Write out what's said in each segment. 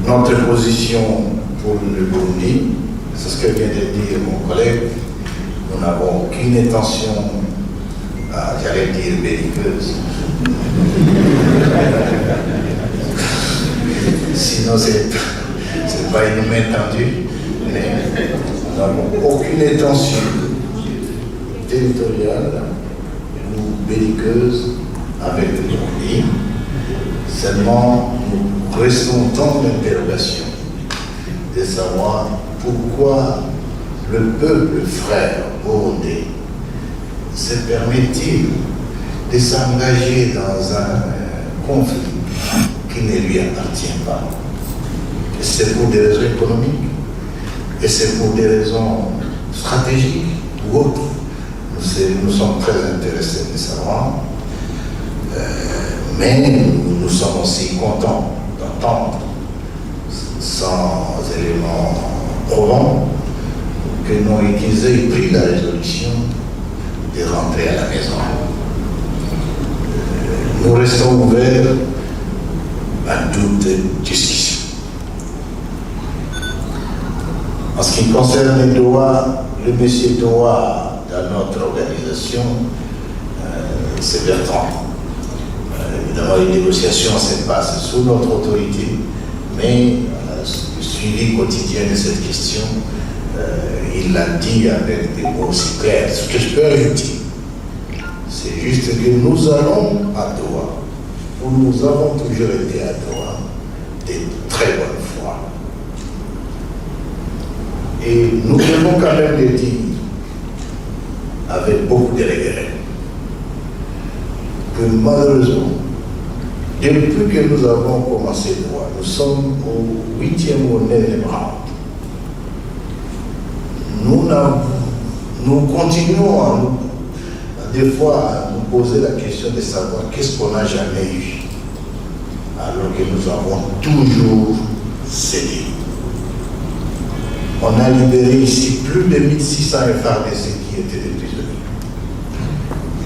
Notre position pour le Burundi, c'est ce que vient de dire mon collègue, nous n'avons aucune intention, j'allais dire belliqueuse, sinon c'est pas une main tendue, mais nous n'avons aucune intention territoriale ou belliqueuse avec le Burundi. Seulement, nous restons dans l'interrogation de savoir pourquoi le peuple frère burundais se permet-il de s'engager dans un conflit qui ne lui appartient pas. Et c'est pour des raisons économiques, et c'est pour des raisons stratégiques ou autres. Nous sommes très intéressés de savoir. Mais nous sommes aussi contents d'entendre, sans éléments probants, que nos utilisés aient pris la résolution de rentrer à la maison. Nous restons ouverts à toute discussion. En ce qui concerne Doha, le monsieur Doha dans notre organisation, c'est Bertrand. Évidemment, les négociations se passent sous notre autorité, mais le suivi quotidien de cette question, il l'a dit avec des mots si clairs. Ce que je peux ajouter, c'est juste que nous allons à Doha, où nous avons toujours été à Doha, de très bonne foi. Et nous devons quand même le dire avec beaucoup de regret que malheureusement, depuis que nous avons commencé Doha, nous sommes au 8e ou 9e round. Nous continuons des fois à nous poser la question de savoir qu'est-ce qu'on n'a jamais eu, alors que nous avons toujours cédé. On a libéré ici plus de 1600 FARDC qui étaient des prisonniers.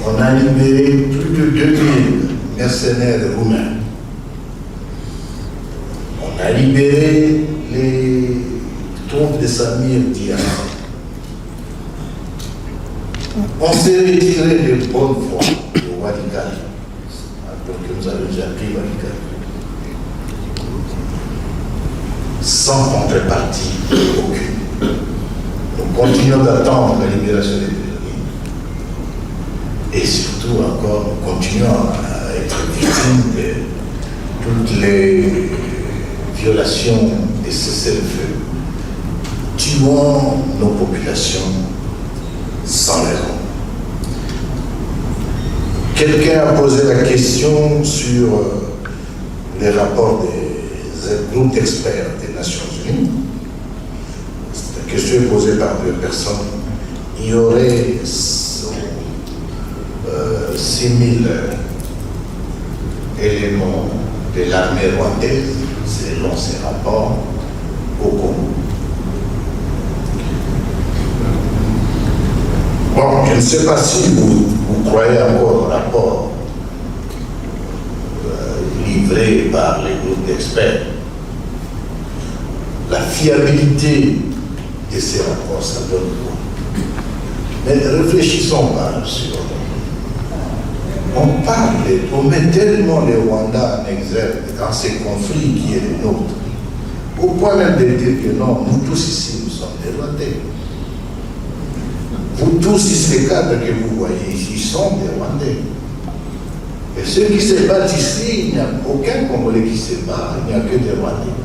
On a libéré plus de 2000 mercenaires roumains. On a libéré les troupes de Samir Diarra. On s'est retiré de bonne foi de Walikale, alors que nous avions déjà pris Walikale, sans contrepartie aucune. Nous continuons d'attendre la libération des prisonniers. Et surtout encore, nous continuons à être victimes de toutes les violations des cessez-le-feu, tuant nos populations sans raison. Quelqu'un a posé la question sur les rapports des groupes d'experts des Nations Unies. La question est posée par deux personnes. Il y aurait 6000 éléments de l'armée rwandaise, selon ces rapports, au Congo. Bon, je ne sais pas si vous croyez encore au rapport livré par les groupes d'experts. La fiabilité de ces rapports, ça donne quoi? Mais réfléchissons pas sur. On met tellement les Rwandais en exergue dans ces conflits qui est le nôtre, au point même de dire que non, nous tous ici, nous sommes des Rwandais. Vous tous ici, les cadres que vous voyez ici, sont des Rwandais. Et ceux qui se battent ici, il n'y a aucun Congolais qui se bat, il n'y a que des Rwandais.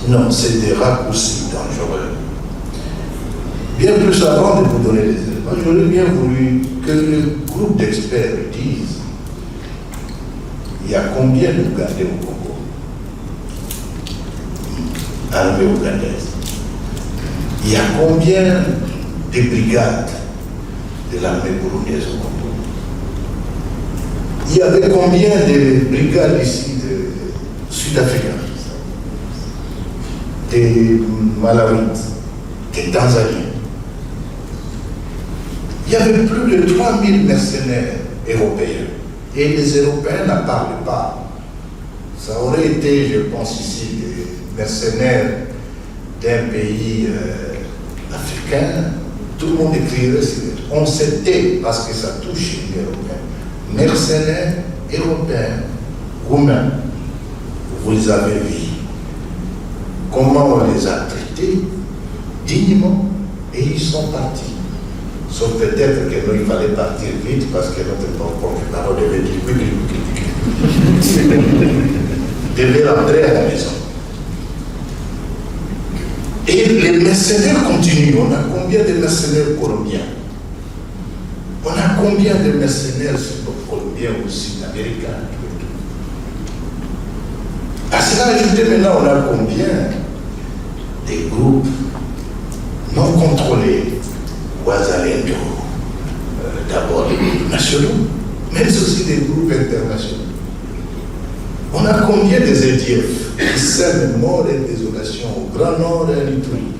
Non, c'est des raccourcis dangereux. Bien plus avant de vous donner les éléments, j'aurais bien voulu que le groupe d'experts dise il y a combien d'Ougandais au Congo? Armée ougandaise. Il y a combien de brigades de l'armée burundaise au Congo? Il y avait combien de brigades ici de Sud-Africains, des Malawites, des Tanzaniens? Il y avait plus de 3000 mercenaires européens. Et les Européens n'en parlent pas. Ça aurait été, je pense ici, des mercenaires d'un pays africain, tout le monde écrirait, on s'était, parce que ça touche les Européens, mercenaires européens, roumains, vous les avez vus. Comment on les a traités dignement, et ils sont partis. Sauf peut-être qu'il fallait partir vite parce que notre porte-parole devait dire devait rentrer à la maison. Et les mercenaires continuent. On a combien de mercenaires colombiens? On a combien de mercenaires colombiens aussi, américains? À cela ajouté maintenant, on a combien des groupes non contrôlés, Ouazalendo, d'abord des groupes nationaux, mais aussi des groupes internationaux. On a combien des EDF qui sèment mort et désolation au Grand Nord et à l'Itourie?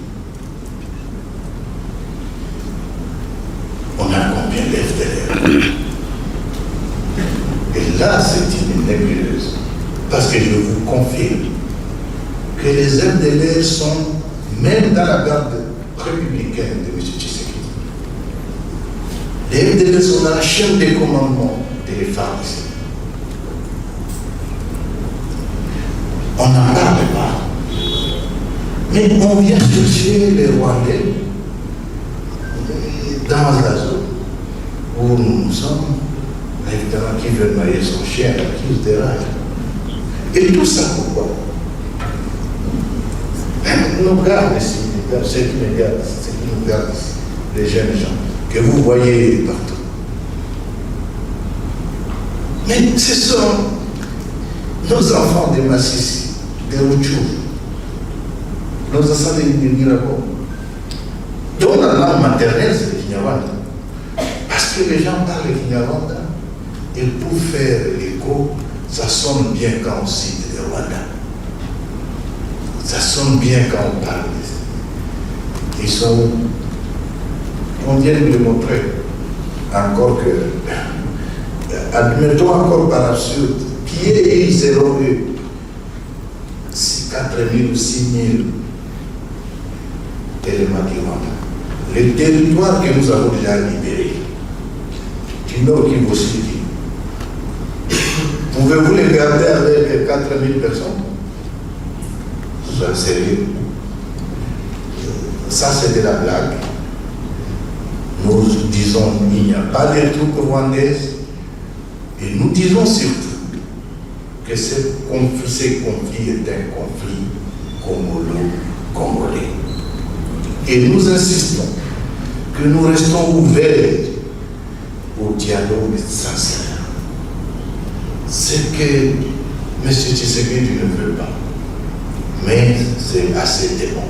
On a combien d'FDLR? Et là, c'est une nébuleuse. Parce que je vous confirme que les FDLR sont, même dans la garde républicaine de M. Tshisekedi, les FDLR sont dans la chaîne des commandements des FARC. On n'en parle pas. Mais on vient chercher les Rwandais dans la zone où nous sommes, évidemment, qui veut marier son chien, qui se dérange. Et tout ça pourquoi? Nous regardons ici, ceux qui nous regardent ici, les jeunes gens, que vous voyez partout. Mais ce sont nos enfants de Massissi, de Rouchou, nos enfants de Nirabo, dont la langue maternelle, c'est le Kinyarwanda. Parce que les gens parlent le Kinyarwanda, et pour faire l'écho, ça sonne bien quand on cite le Rwanda. Ça sonne bien quand on parle. Ils sont. On vient de le montrer. Encore que. Admettons encore par absurde. Qui est ils seront eux? 4 000 ou 6 000 éléments du Rwanda. Les territoires que nous avons déjà libérés, du Nord Kivu au Sud, pouvez-vous les garder avec 4 000 personnes? Soyez sérieux. Ça, c'est de la blague. Nous disons qu'il n'y a pas de troupes rwandaises. Et nous disons surtout que ce conflit est un conflit congolais. Et nous insistons que nous restons ouverts au dialogue sincère. Ce que M. Tshisekedi ne veut pas. Mais c'est assez démon.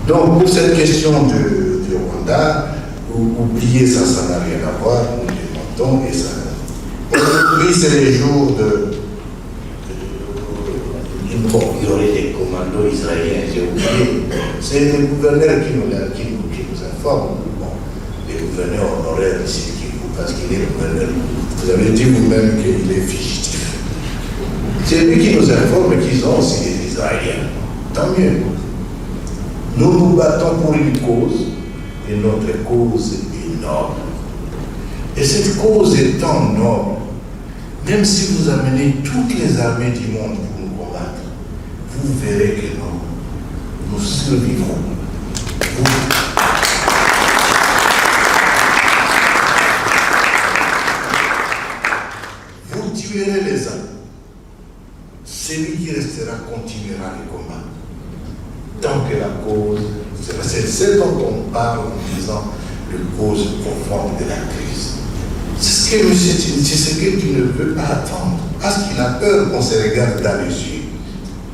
Donc, pour cette question du Rwanda, oubliez ça, ça n'a rien à voir, nous démontons et ça. Aujourd'hui, c'est les jours de. Bon, il y aurait des commandos israéliens, j'ai oublié. C'est les gouverneurs qui nous informent. Bon, les gouverneurs honoraires ici, parce qu'il est gouverneur. Vous avez dit vous-même qu'il est fugitif. C'est lui qui nous informe qu'ils ont aussi des Israéliens. Tant mieux. Nous nous battons pour une cause, et notre cause est noble. Et cette cause étant noble, même si vous amenez toutes les armées du monde pour nous combattre, vous verrez que nous survivrons. Vous tuerez les uns. Celui qui restera continuera le combat. Tant que la cause, c'est ce dont on parle en disant la cause profonde de la crise. C'est ce que M. Tshisekedi ne veut pas attendre, parce qu'il a peur qu'on se regarde dans les yeux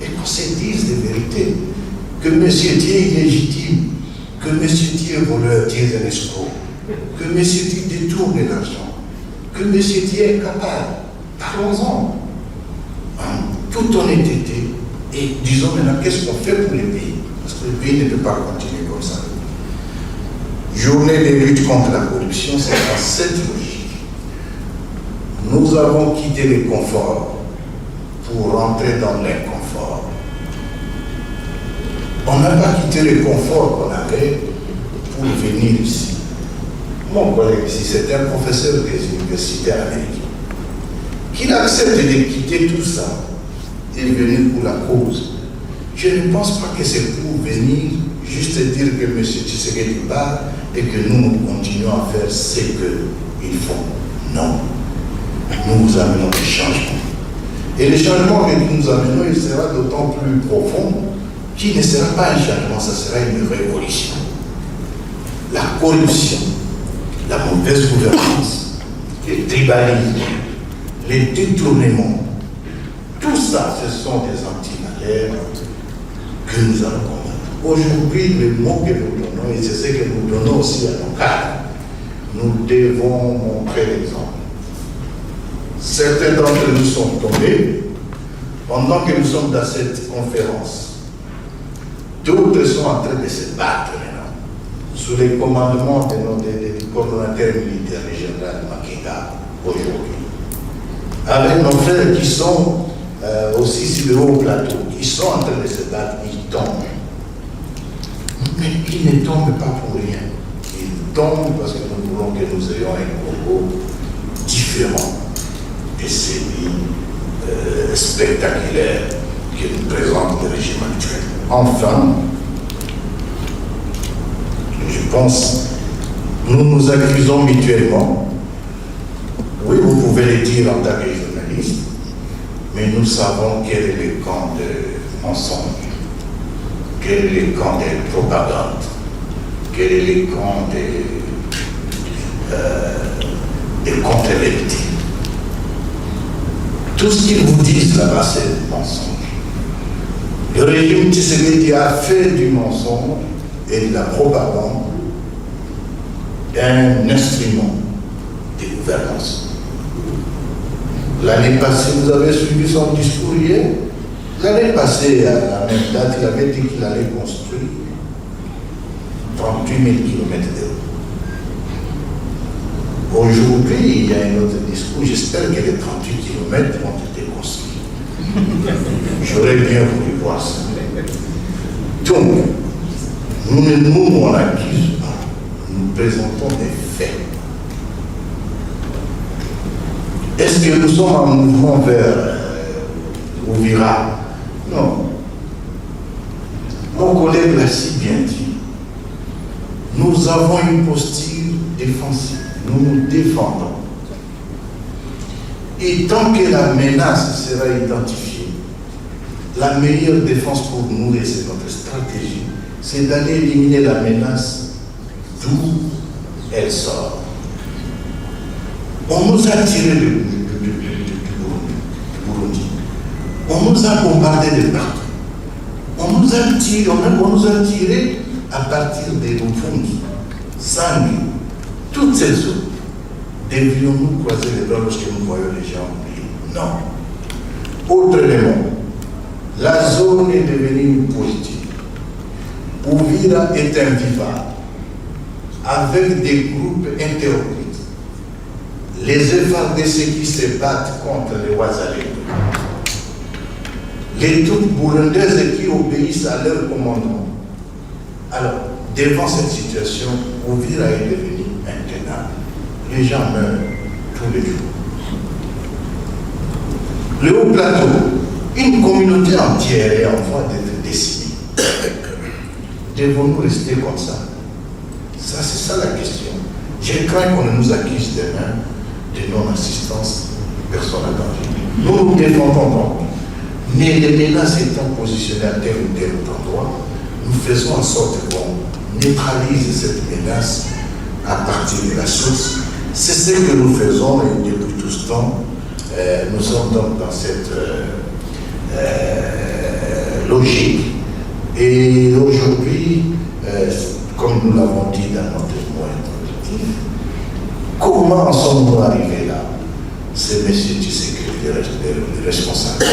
et qu'on se dise des vérités. Que M. Thier est illégitime, que M. Thier est voleur, Thier est un escroc, que M. Thier détourne l'argent, que M. Thier est capable. Parlons-en. En toute honnêteté, et disons maintenant qu'est-ce qu'on fait pour les pays, parce que le pays ne peut pas continuer comme ça. Journée de lutte contre la corruption, c'est dans cette logique. Nous avons quitté le confort pour rentrer dans l'inconfort. On n'a pas quitté le confort qu'on avait pour venir ici. Mon collègue ici, c'est un professeur des universités américaines. Qu'il accepte de quitter tout ça et venir pour la cause. Je ne pense pas que c'est pour venir juste dire que M. Tshisekedi part et que nous continuons à faire ce qu'ils font. Non. Nous amenons des changements. Et le changement que nous amenons, il sera d'autant plus profond qu'il ne sera pas un changement, ça sera une révolution. La corruption, la mauvaise gouvernance, le tribalisme, les détournements, tout ça, ce sont des antivaleurs que nous allons combattre. Aujourd'hui, le mot que nous donnons, et c'est ce que nous donnons aussi à nos cadres, nous devons montrer l'exemple. Certains d'entre nous sont tombés pendant que nous sommes dans cette conférence. D'autres sont en train de se battre maintenant, sous les commandements du coordonnateur militaire régional Makenga aujourd'hui. Avec nos frères qui sont aussi sur le haut plateau, qui sont en train de se battre, ils tombent. Mais ils ne tombent pas pour rien. Ils tombent parce que nous voulons que nous ayons un Congo différent de celui spectaculaire que nous présente le régime actuel. Enfin, je pense, nous nous accusons mutuellement. Oui, vous pouvez le dire en tant que journaliste, mais nous savons quel est le camp de mensonge, quel est le camp de propagande, quel est le camp de contre-vérité. Tout ce qu'ils vous disent là-bas, c'est du mensonge. Le régime Tshisekedi a fait du mensonge et de la propagande un instrument de gouvernance. L'année passée, vous avez suivi son discours hier. L'année passée, à la même date, il avait dit qu'il allait construire 38 000 km de route. Aujourd'hui, il y a un autre discours. J'espère que les 38 km ont été construits. J'aurais bien voulu voir ça. Donc, nous ne nous accusons pas. Nous présentons des faits. Est-ce que nous sommes en mouvement vers Ouvira? Non. Mon collègue l'a si bien dit. Nous avons une posture défensive. Nous nous défendons. Et tant que la menace sera identifiée, la meilleure défense pour nous, et c'est notre stratégie, c'est d'aller éliminer la menace d'où elle sort. On nous a tiré du Burundi. On nous a bombardé de partout. On nous a tiré à partir des Rufungi, Sangi, toutes ces zones. Devions-nous croiser les bras lorsque nous voyons les gens oubliés? Non. Autre élément, la zone est devenue positive. Ouvira est invivable, avec des groupes interrompus. Les FARDC qui se battent contre les Ouazalais, les troupes burundaises qui obéissent à leur commandement. Alors, devant cette situation, Ouvira est devenu intenable. Les gens meurent tous les jours. Le haut plateau, une communauté entière est en voie d'être décimée. Devons-nous rester comme ça? Ça, c'est ça la question. Je crains qu'on ne nous accuse demain de non-assistance personne à danger. Nous nous défendons donc. Mais les menaces étant positionnées à tel ou tel endroit, nous faisons en sorte qu'on neutralise cette menace à partir de la source. C'est ce que nous faisons et depuis tout ce temps, nous sommes donc dans cette logique. Et aujourd'hui, comme nous l'avons dit dans notre mot introductif, comment en sommes-nous arrivés là? C'est M. Tshisekedi le responsable.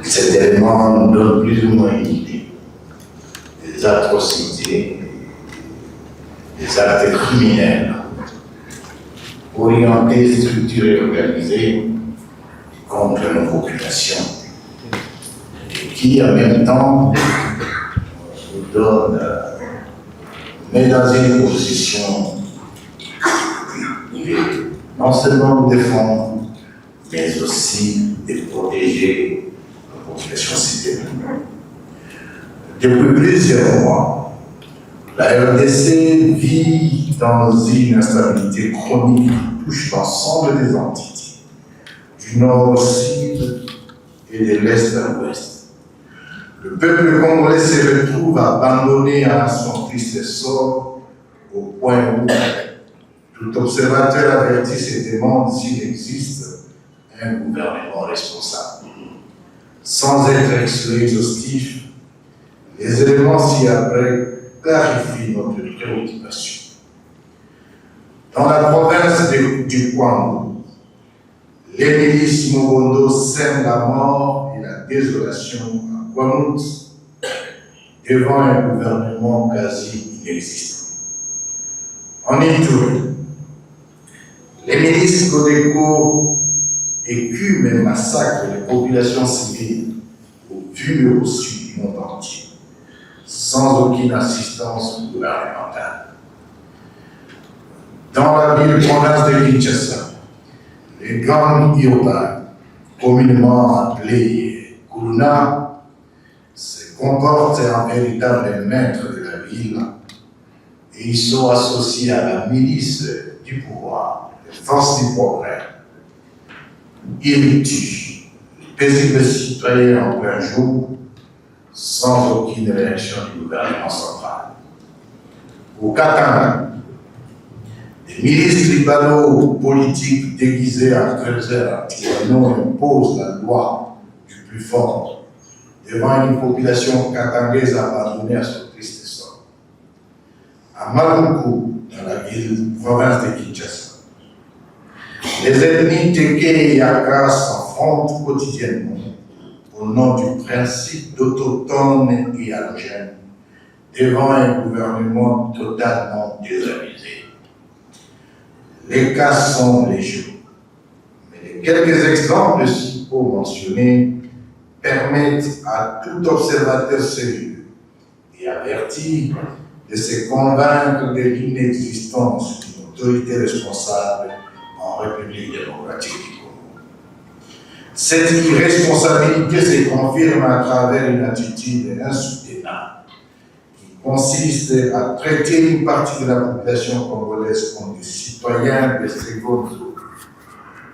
Cet élément donne plus ou moins une idée des atrocités, des actes criminels orientés, structurés, organisés contre nos populations et qui en même temps nous donnent, met dans une position non seulement nous défendre, mais aussi de protéger la population civile. Depuis plusieurs mois, la RDC vit dans une instabilité chronique qui touche l'ensemble des entités, du nord au sud et de l'est à l'ouest. Le peuple congolais se retrouve abandonné à son triste sort, au point où tout observateur averti se demande s'il existe un gouvernement responsable. Sans être exhaustif, les éléments ci-après clarifient notre préoccupation. Dans la province du Kwango, les milices Mobondo sèment la mort et la désolation à Kwanout devant un gouvernement quasi inexistant. En Ituri, les milices Codeco écument et massacrent les populations civiles au vu et au su du monde entier, sans aucune assistance gouvernementale. Dans la ville-province de Kinshasa, les gangs urbains, communément appelés Kuluna, se comportent en véritable maître de la ville et ils sont associés à la milice du pouvoir, les forces du progrès. Ils tuent les paisibles citoyens en plein jour sans aucune réaction du gouvernement central. Au Katanga, les milices tribalo-politiques déguisées en trésors anti-tyrannos imposent la loi du plus fort devant une population katangaise abandonnée à son triste sort. À Maluku, dans la province de Kinshasa, les ethnies Teke et Yaka s'affrontent quotidiennement au nom du principe d'autochtone et allogène devant un gouvernement totalement désabusé. Les cas sont légion, mais les quelques exemples ci-haut mentionnés permettent à tout observateur sérieux et averti de se convaincre de l'inexistence d'une autorité responsable en République démocratique du Congo. Cette irresponsabilité se confirme à travers une attitude insoutenable qui consiste à traiter une partie de la population congolaise comme des citoyens de seconde zone,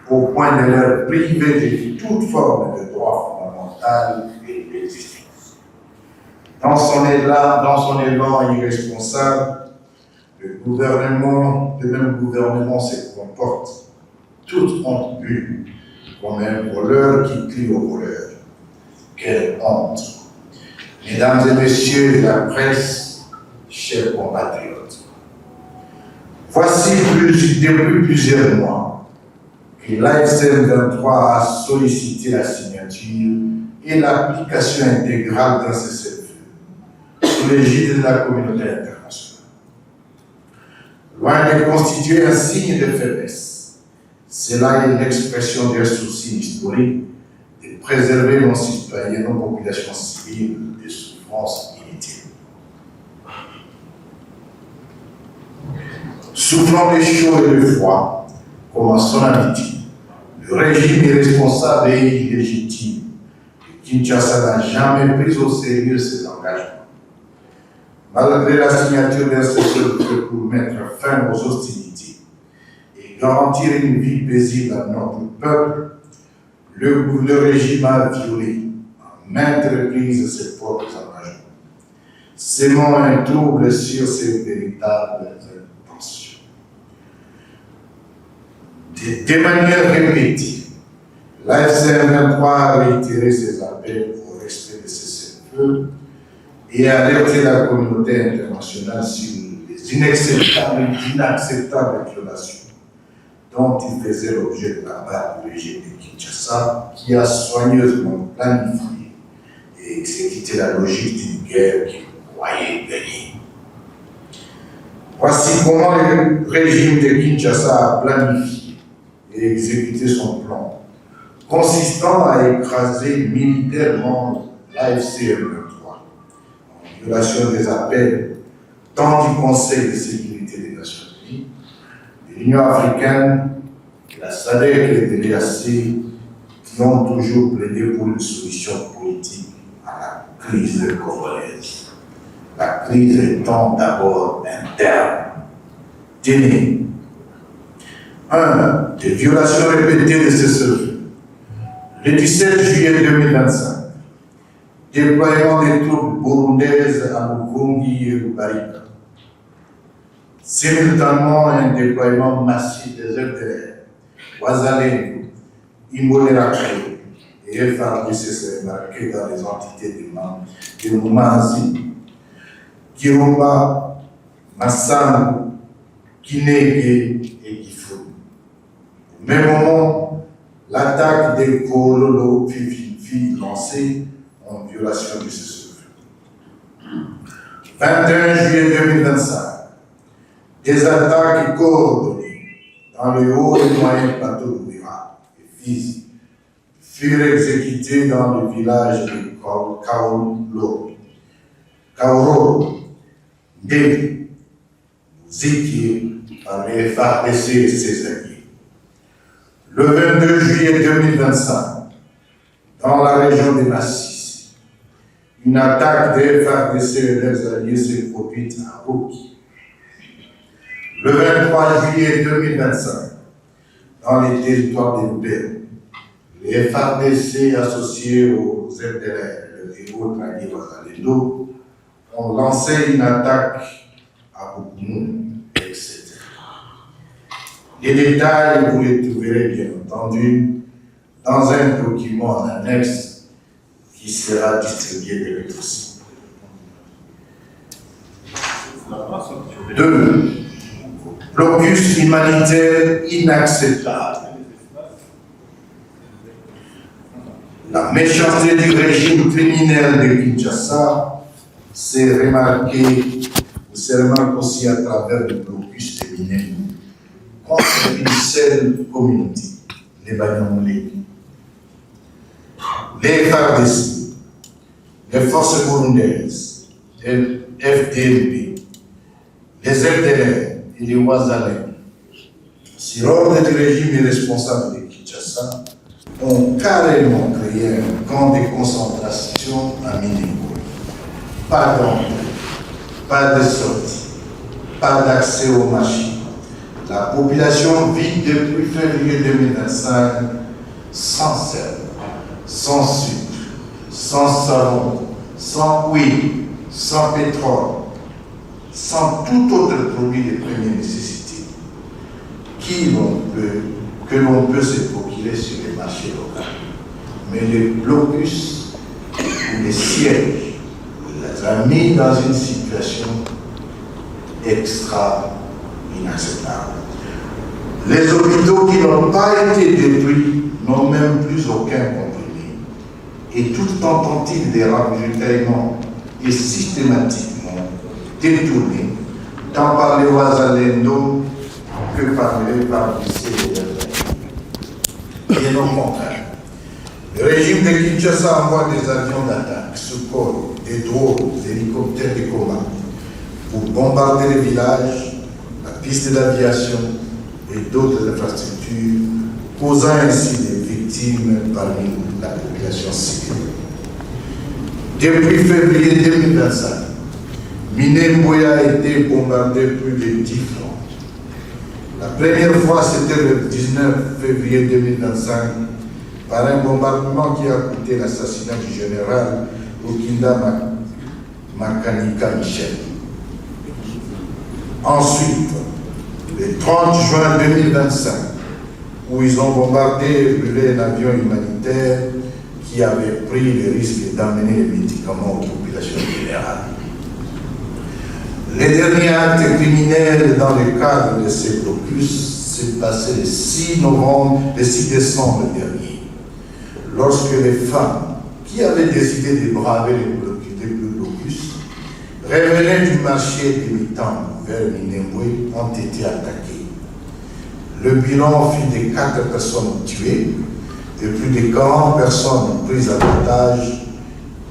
au point de leur priver de toute forme de droit fondamental et d'existence. Dans son élan irresponsable, le même gouvernement se comporte, toute honte bulle, comme un voleur qui crie au voleur. Quelle honte! Mesdames et messieurs de la presse, chers compatriotes, voici depuis plusieurs mois que l'AFCM 23 a sollicité la signature et l'application intégrale d'un cessez-le-feu sous l'égide de la communauté internationale. Loin de constituer un signe de faiblesse, cela est l'expression d'un souci historique de préserver nos citoyens, nos populations civiles des souffrances inutiles. Soufflant le chaud et le froid, comme à son habitude, le régime irresponsable et illégitime de Kinshasa n'a jamais pris au sérieux ses engagements. Malgré la signature d'un cessez-le-feu pour mettre fin aux hostilités et garantir une vie paisible à notre peuple, le régime a violé à maintes reprises ses propres engagements, sémant un trouble sur ses véritables intentions. De manière répétée, l'AFCM 23 a réitéré ses appels au respect de cessez-le-feu et a alerté la communauté internationale sur les inacceptables violations dont il faisait l'objet de la part du régime de Kinshasa, qui a soigneusement planifié et exécuté la logique d'une guerre qu'il croyait gagner. Voici comment le régime de Kinshasa a planifié et exécuté son plan, consistant à écraser militairement l'AFC M23, en violation des appels tant du Conseil de sécurité des Nations Unies, de l'Union africaine, de la SADC et de l'EAC, qui ont toujours plaidé pour une solution politique à la crise congolaise. La crise étant d'abord interne. Tenez, 1. Des violations répétées de cessez-le-feu. Le 17 juillet 2025, déploiement des troupes burundaises à Mugungi et Rubarika. Simultanément, un déploiement massif des FDLR, Ouazalendo, Imbonerakure et FARDC s'est embarqué dans les entités de Moumanzi, Kirumba, Massango, Kineke et Gifou. Au même moment, l'attaque des Kololo fut lancée en violation du cessez-le-feu. 21 juillet 2025, des attaques coordonnées dans le haut et moyen plateau de Mira et Fizi furent exécutées dans le village de Kaoro, Ndege, Ziki, par les FARDC et ses alliés. Le 22 juillet 2025, dans la région de Massissi, une attaque des FARDC et leurs alliés s'est produite à Oki. Le 23 juillet 2025, dans les territoires de Bel, les FARDC associés aux FDLR et autres alliés Ouazalendo ont lancé une attaque à Boukoumou, etc. Les détails, vous les trouverez bien entendu dans un document en annexe qui sera distribué de l'autre aussi. 2. Blocus humanitaire inacceptable. La méchanceté du régime criminel de Kinshasa s'est remarquée aussi à travers le blocus féminin contre une seule communauté, les Banyamulés. Les FARDC, les forces burundaises, les FDLP, les FDLR et les Ouazalais, sur ordre du régime irresponsable de Kinshasa, ont carrément créé un camp de concentration à Minengo. Pas d'entrée, pas de sortie, pas d'accès aux machines. La population vit depuis février 2025 sans sel, sans sucre, sans savon, sans huile, sans pétrole, sans tout autre produit de première nécessité que l'on peut se procurer sur les marchés locaux. Mais le blocus ou les sièges les a mis dans une situation extra inacceptable. Les hôpitaux qui n'ont pas été détruits n'ont même plus aucun comprimé. Et toute tentative de ravitaillement est systématiquement détournée tant par les Ouazalendo que par les FARDC et les Bien au contraire, le régime de Kinshasa envoie des avions d'attaque, Sukhoi, des drones, des hélicoptères de combat pour bombarder les villages, la piste d'aviation et d'autres infrastructures, causant ainsi des victimes parmi la population civile. Depuis février 2025, Minengoya a été bombardé plus de 10 fois. La première fois, c'était le 19 février 2025, par un bombardement qui a coûté l'assassinat du général Okinda Makanika Michel. Ensuite, le 30 juin 2025, où ils ont bombardé et brûlé un avion humanitaire qui avait pris le risque d'amener les médicaments aux populations générales. Les derniers actes criminels dans le cadre de ces blocus s'est passé le 6 décembre dernier, lorsque les femmes qui avaient décidé de braver les blocus revenaient du marché des mi-temps vers Minembwe ont été attaqués. Le bilan fut de 4 personnes tuées et plus de 40 personnes prises en otage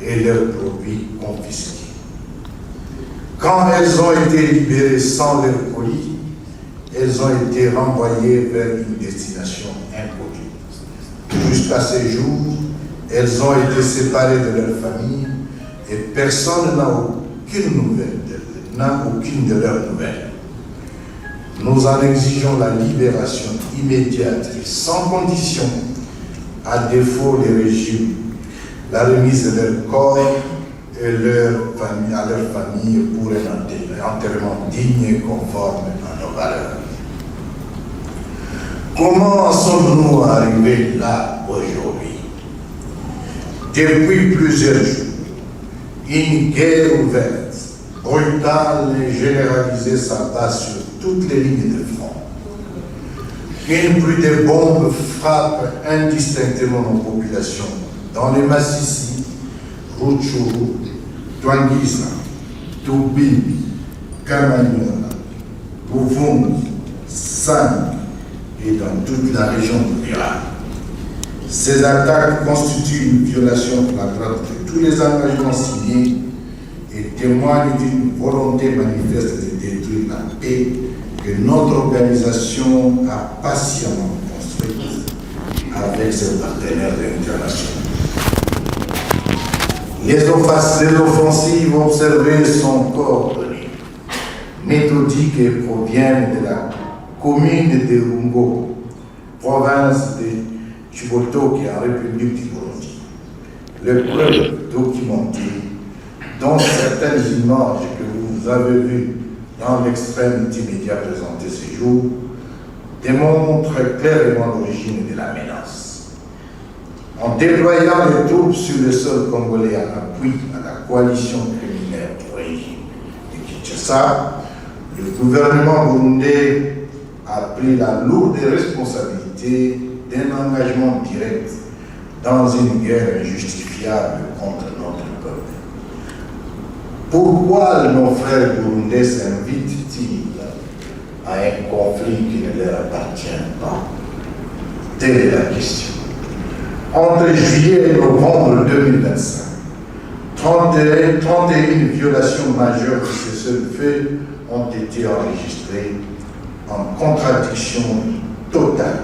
et leurs produits confisqués. Quand elles ont été libérées sans leur colis, elles ont été renvoyées vers une destination inconnue. Jusqu'à ce jour, elles ont été séparées de leur famille et personne n'a aucune de leurs nouvelles. Nous en exigeons la libération immédiate et sans condition, à défaut des régimes, la remise de leur corps et à leur famille pour un enterrement digne et conforme à nos valeurs. Comment en sommes-nous arrivés là aujourd'hui? Depuis plusieurs jours, une guerre ouverte, brutale et généralisée s'abat sur toutes les lignes de front. Une pluie de bombes frappe indistinctement nos populations dans les Massissi, Rutshuru, Twangisa, Tubimbi, Kamanyola, Buvungi, Sang et dans toute la région rurale. Ces attaques constituent une violation flagrante de tous les engagements signés et témoignent d'une volonté manifeste de détruire la paix que notre organisation a patiemment construite avec ses partenaires internationaux. Les offensives observées sont coordonnées, méthodiques et proviennent de la commune de Rungo, province de Chibotoki en République du Burundi. Les preuves documentées, dont certaines images que vous avez vues dans l'extrémité immédiat présenté ce jour, démontrent clairement l'origine de la menace. En déployant les troupes sur le sol congolais en appui à la coalition criminelle du régime de Kinshasa, le gouvernement burundais a pris la lourde responsabilité d'un engagement direct dans une guerre injustifiable contre notre peuple. Pourquoi nos frères burundais s'invitent-ils à un conflit qui ne leur appartient pas? Telle est la question. Entre juillet et novembre 2025, 31 violations majeures de ce cessez-le-feu ont été enregistrées en contradiction totale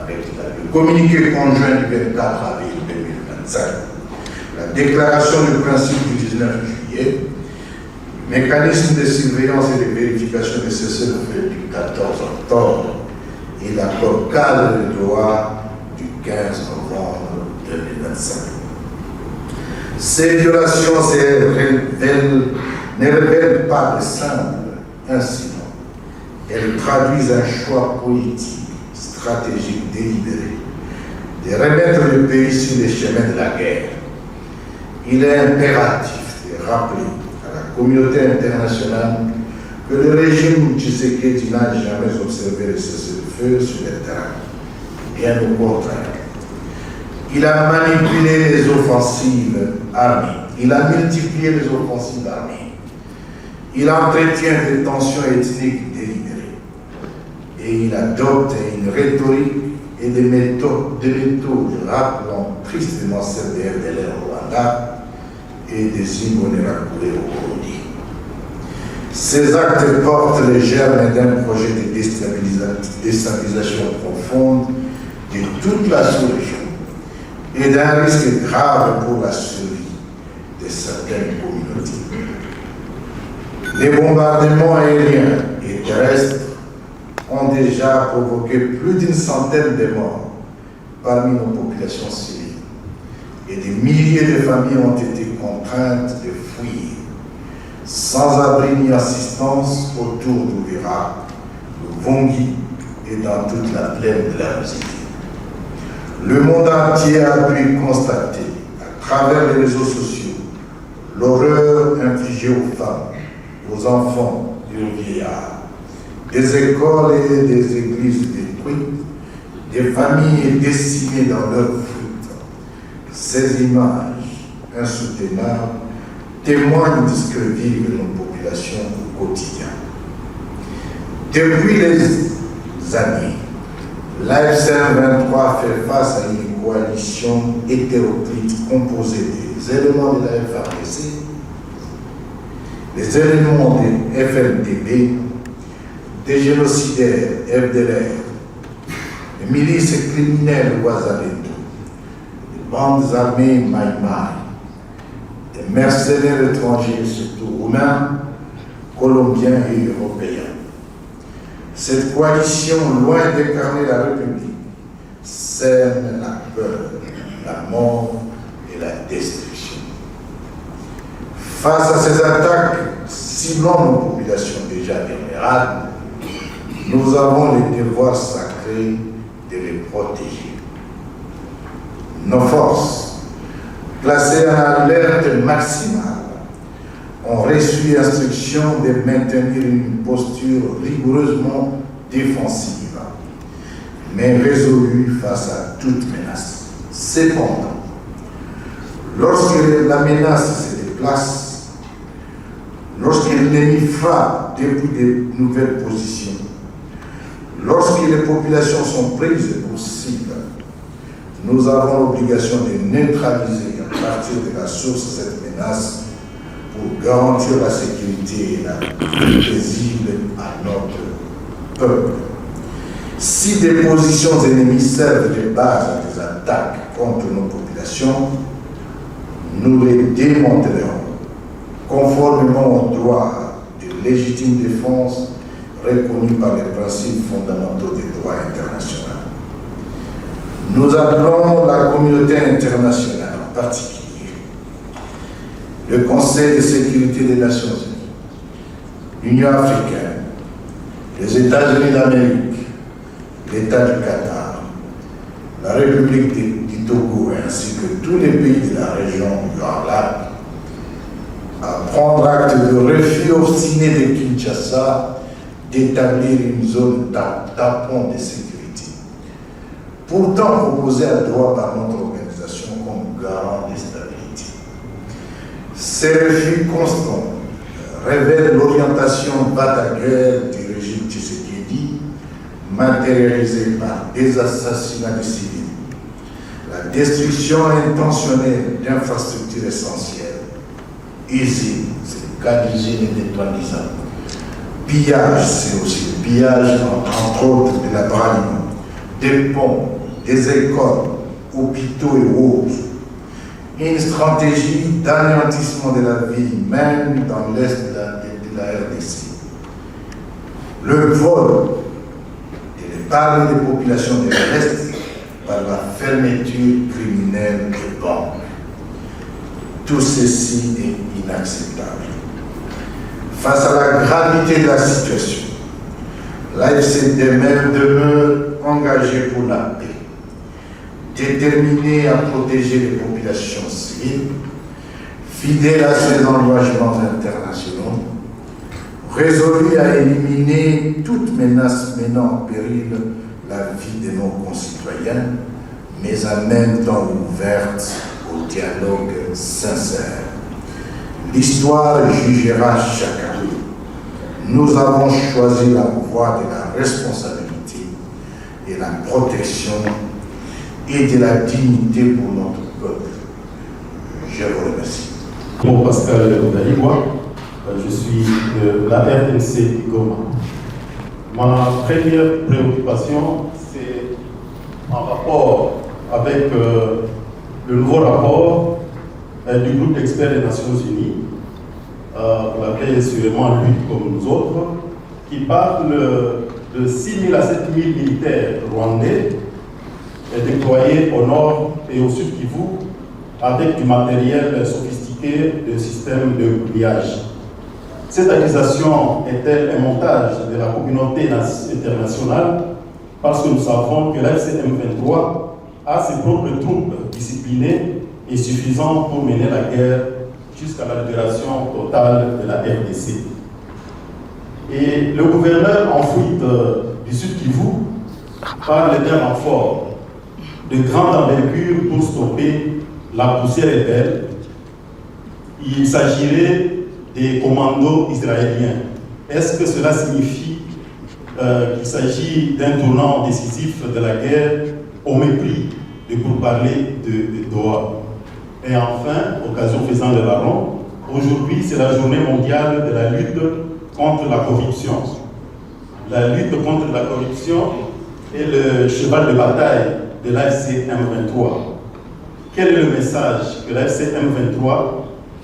avec le communiqué conjoint du 24 avril 2025, la déclaration du principe du 19 juillet, le mécanisme de surveillance et de vérification de cessez-le-feu du 14 octobre et l'accord cadre de Doha du 15 novembre 2025. Ces violations ne révèlent pas de simples incidents. Elles traduisent un choix politique, stratégique délibéré de remettre le pays sur les chemins de la guerre. Il est impératif de rappeler à la communauté internationale que le régime Tshisekedi n'a jamais observé le cessez-le-feu sur le terrain. Bien au contraire. Il a manipulé les offensives armées. Il a multiplié les offensives armées. Il entretient des tensions ethniques délibérées. Et il adopte une rhétorique et des méthodes rappelant tristement celles des FDLR au Rwanda et des Imbonerakure au Burundi. Ces actes portent les germes d'un projet de déstabilisation profonde de toute la sous-région et d'un risque grave pour la survie de certaines communautés. Les bombardements aériens et terrestres ont déjà provoqué plus d'une centaine de morts parmi nos populations civiles et des milliers de familles ont été contraintes de fuir, sans abri ni assistance autour d'Ouvira, de Vongi et dans toute la plaine de la Russie. Le monde entier a pu constater, à travers les réseaux sociaux, l'horreur infligée aux femmes, aux enfants et aux vieillards, des écoles et des églises détruites, des familles décimées dans leur fuite. Ces images insoutenables témoignent de ce que vivent nos populations au quotidien. Depuis les années, l'AFC 23 fait face à une coalition hétéroclite composée des éléments de la FARDC, des éléments de FNDB, des génocidaires FDLR, des milices criminelles Ouazalendo, des bandes armées Maïmaï, des mercenaires étrangers, surtout roumains, colombiens et européens. Cette coalition, loin d'incarner la République, sème la peur, la mort et la destruction. Face à ces attaques ciblant nos populations déjà vulnérables, nous avons le devoir sacré de les protéger. Nos forces, placées en alerte maximale, ont reçu instruction de maintenir une posture rigoureusement défensive, mais résolue face à toute menace. Cependant, lorsque la menace se déplace, lorsque l'ennemi frappe depuis de nouvelles positions, lorsque les populations sont prises pour cible, nous avons l'obligation de neutraliser à partir de la source cette menace pour garantir la sécurité et la vie paisible à notre peuple. Si des positions ennemies servent de base à des attaques contre nos populations, nous les démantelerons conformément aux droits de légitime défense reconnus par les principes fondamentaux des droits internationaux. Nous appelons la communauté internationale, en particulier le Conseil de sécurité des Nations Unies, l'Union africaine, les États-Unis d'Amérique, l'État du Qatar, la République du Togo ainsi que tous les pays de la région du Grand Lac à prendre acte de refus obstiné de Kinshasa d'établir une zone tampon de sécurité, pourtant proposée à droit par notre organisation comme garant de stabilité. Ces refus constants révèlent l'orientation bataillère du régime Tshisekedi, matérialisée par des assassinats de civils, la destruction intentionnelle d'infrastructures essentielles, usines, c'est le cas d'usines et d'étoilisants, pillage, c'est aussi le pillage, entre autres, de la braliment, des ponts, des écoles, hôpitaux et autres. Une stratégie d'anéantissement de la vie, même dans l'est de la RDC. Le vol et l'épargne des populations de l'Est par la fermeture criminelle des banques. Tout ceci est inacceptable. Face à la gravité de la situation, l'AFC demeure engagée pour la paix, déterminée à protéger les populations civiles, fidèle à ses engagements internationaux, résolue à éliminer toute menace menant en péril la vie de nos concitoyens, mais en même temps ouverte au dialogue sincère. L'histoire jugera chacun. Nous avons choisi la voie de la responsabilité et la protection et de la dignité pour notre peuple. Je vous remercie. Bon, Pascal Dalibois, je suis de la RNC Goma. Ma première préoccupation, c'est en rapport avec le nouveau rapport du groupe d'experts des Nations Unies, pour la paix et sûrement lui comme nous autres, qui parle de 6 000 à 7 000 militaires rwandais déployés au nord et au sud Kivu avec du matériel sophistiqué de systèmes de boucliage. Cette accusation est-elle un montage de la communauté internationale parce que nous savons que l'AFC M23 a ses propres troupes disciplinées et suffisantes pour mener la guerre jusqu'à la libération totale de la RDC. Et le gouverneur en fuite du Sud Kivu parle d'un renfort de grande envergure pour stopper la poussière rebelle. Il s'agirait des commandos israéliens. Est-ce que cela signifie qu'il s'agit d'un tournant décisif de la guerre au mépris de pourparlers de Doha. Et enfin, occasion faisant de la ronde, aujourd'hui c'est la journée mondiale de la lutte contre la corruption. La lutte contre la corruption est le cheval de bataille de l'AFC M23. Quel est le message que l'AFC M23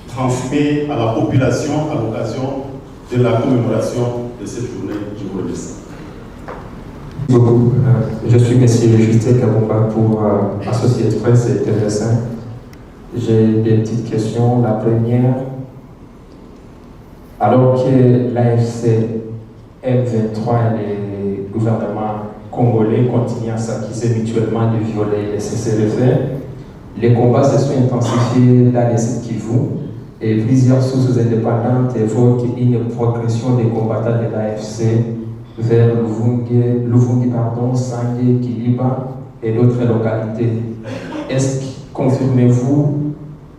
transmet à la population à l'occasion de la commémoration de cette journée? Je vous remercie. Beaucoup. Je suis M. Justin Kabomba pour Associated Press et TV5. J'ai des petites questions. La première, alors que l'AFC M23 et les gouvernements congolais continuent à s'accuser mutuellement de violer les cessez-le-feu, les combats se sont intensifiés dans les Sud Kivu et plusieurs sources indépendantes évoquent une progression des combattants de l'AFC vers Luvungi, Sange, Kiliba et d'autres localités. Est-ce que confirmez-vous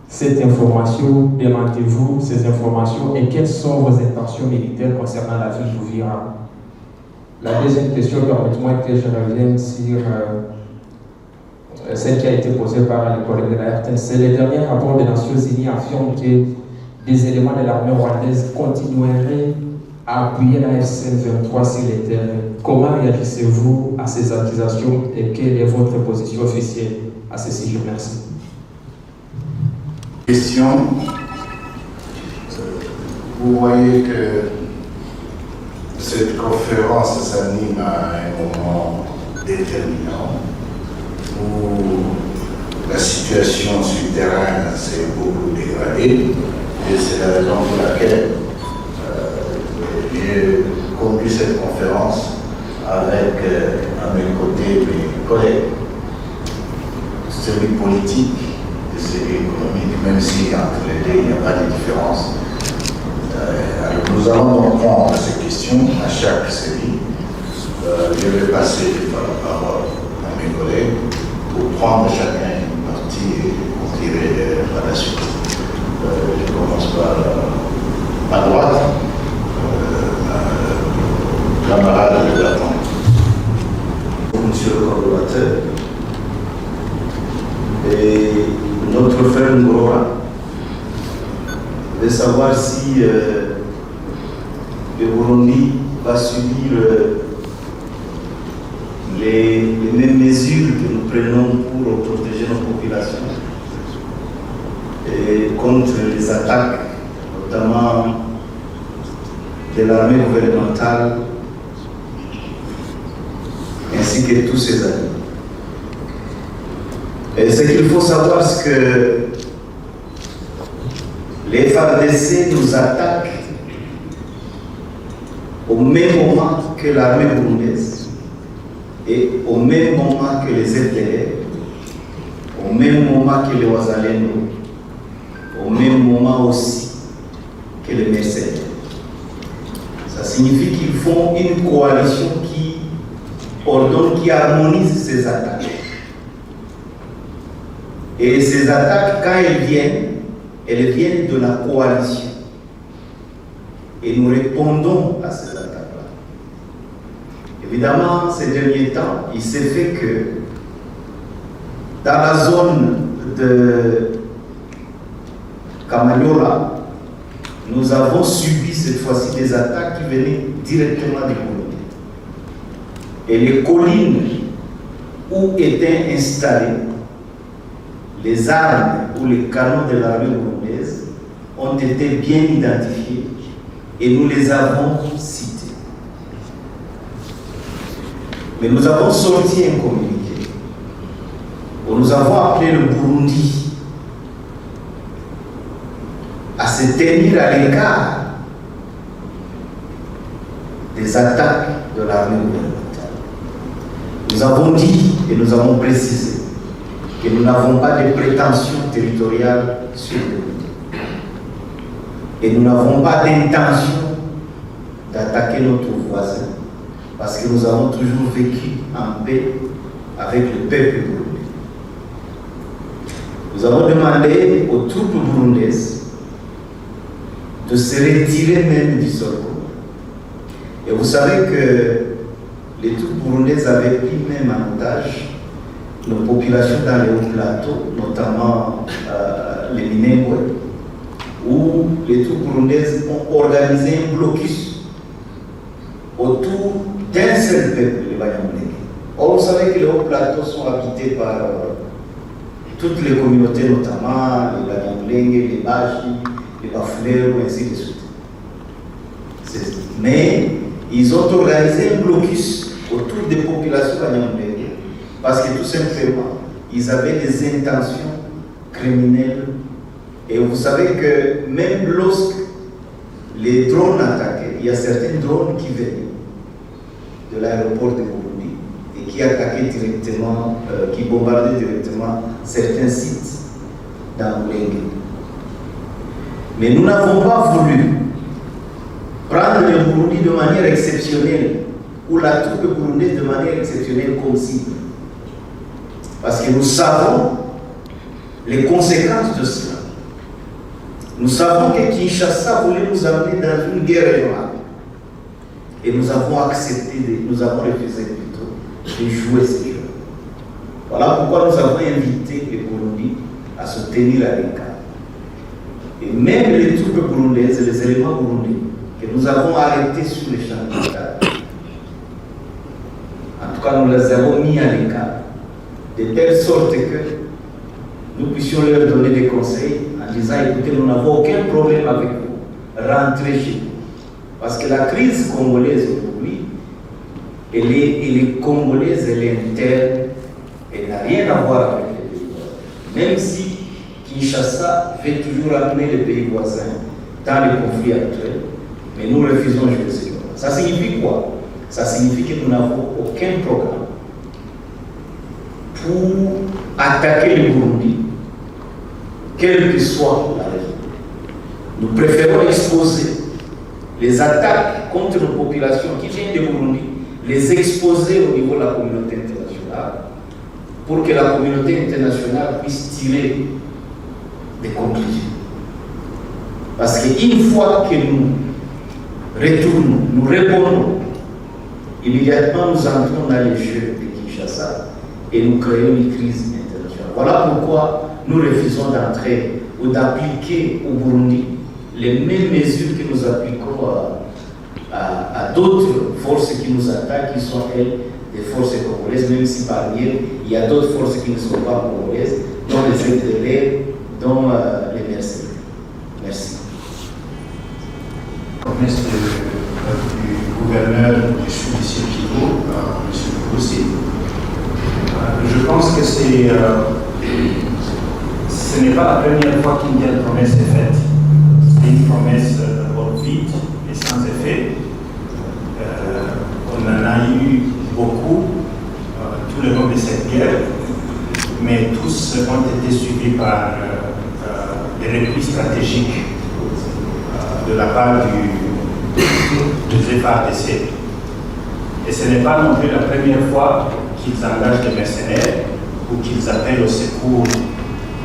cette information, démentez-vous ces informations et quelles sont vos intentions militaires concernant la ville d'Ouvira? La deuxième question, permettez-moi que je revienne sur celle qui a été posée par les collègues de la RTNC. Les derniers rapports des Nations Unies affirment que des éléments de l'armée rwandaise continueraient à appuyer la FC23 sur les terrains. Comment réagissez-vous à ces accusations et quelle est votre position officielle à ce sujet? Merci. Question. Vous voyez que cette conférence s'anime à un moment déterminant où la situation sur le terrain s'est beaucoup dégradée et c'est la raison pour laquelle j'ai conduit cette conférence avec à mes côtés mes collègues, celui politique et celui économique, même si entre les deux il n'y a pas de différence. Alors nous allons donc prendre ces questions à chaque série. Je vais passer la parole à mes collègues pour prendre chacun une partie et pour tirer par la suite. Je commence par à droite. Camarade de la Tente. Monsieur le coordonnateur, et notre frère Ngora veut savoir si le Burundi va subir les mêmes mesures que nous prenons pour protéger nos populations et contre les attaques, notamment de l'armée gouvernementale ainsi que tous ses amis. Et ce qu'il faut savoir, c'est que les FARDC nous attaquent au même moment que l'armée burundaise et au même moment que les FDLR, au même moment que les Ouazalendo, au même moment aussi que les mercenaires. Ça signifie qu'ils font une coalition qui ordonne, qui harmonise ces attaques. Et ces attaques, quand elles viennent de la coalition. Et nous répondons à ces attaques-là. Évidemment, ces derniers temps, il s'est fait que dans la zone de Kamanyola, nous avons subi cette fois-ci des attaques qui venaient directement du Burundi. Et les collines où étaient installées les armes ou les canons de l'armée burundaise ont été bien identifiés et nous les avons cités. Mais nous avons sorti un communiqué où nous avons appelé le Burundi à se tenir à l'écart des attaques de l'armée gouvernementale. Nous avons dit et nous avons précisé que nous n'avons pas de prétention territoriale sur le Burundi. Et nous n'avons pas d'intention d'attaquer notre voisin, parce que nous avons toujours vécu en paix avec le peuple burundais. Nous avons demandé aux troupes burundaises de se retirer même du sol. Et vous savez que les troupes burundaises avaient pris même en otage nos populations dans les hauts plateaux, notamment les Minembwe, où les troupes burundaises ont organisé un blocus autour d'un seul peuple, les Banyamulenge. Or, vous savez que les hauts plateaux sont habités par toutes les communautés, notamment les Banyamulenge, les Bashi, les Bafulero, ainsi de suite. Mais ils ont organisé un blocus autour des populations Banyamulenge parce que tout simplement, ils avaient des intentions criminelles. Et vous savez que même lorsque les drones attaquaient, il y a certains drones qui venaient de l'aéroport de Burundi et qui attaquaient directement, qui bombardaient directement certains sites dans Mulenge. Mais nous n'avons pas voulu prendre le Burundi de manière exceptionnelle ou la troupe burundaise de manière exceptionnelle comme cible. Parce que nous savons les conséquences de cela. Nous savons que Kinshasa voulait nous amener dans une guerre régionale. Et nous avons accepté, nous avons refusé plutôt de jouer ce jeu. Voilà pourquoi nous avons invité les Burundis à se tenir à l'écart. Et même les troupes burundaises, les éléments burundais, que nous avons arrêtés sur les champs de bataille. En tout cas, nous les avons mis à l'écart, de telle sorte que nous puissions leur donner des conseils en disant, écoutez, nous n'avons aucun problème avec vous, rentrez chez vous. Parce que la crise congolaise aujourd'hui, elle est congolaise, elle est interne, elle n'a rien à voir avec les pays voisins. Même si Kinshasa fait toujours amener les pays voisins dans les conflits actuels, mais nous refusons de jouer ce jeu. Ça signifie quoi? Ça signifie que nous n'avons aucun programme pour attaquer le Burundi, quelle que soit la raison. Nous préférons exposer les attaques contre nos populations qui viennent de Burundi, les exposer au niveau de la communauté internationale, pour que la communauté internationale puisse tirer des conclusions. Parce qu'une fois que nous retournons, nous répondons, immédiatement nous entrons dans les jeux de Kinshasa et nous créons une crise internationale. Voilà pourquoi nous refusons d'entrer ou d'appliquer au Burundi les mêmes mesures que nous appliquons à d'autres forces qui nous attaquent, qui sont elles des forces congolaises, même si par ailleurs il y a d'autres forces qui ne sont pas congolaises, dont les aides de l'air, dont les mercenaires. Merci. Promesse du gouverneur du Sud du Kivu, M. Koussi. Je pense que ce n'est pas la première fois qu'une telle promesse est faite. C'est une promesse d'abord vide et sans effet. On en a eu beaucoup tout le long de cette guerre, mais tous ont été suivis par des replis stratégiques de la part du FARDC. Et ce n'est pas non plus la première fois qu'ils engagent des mercenaires ou qu'ils appellent au secours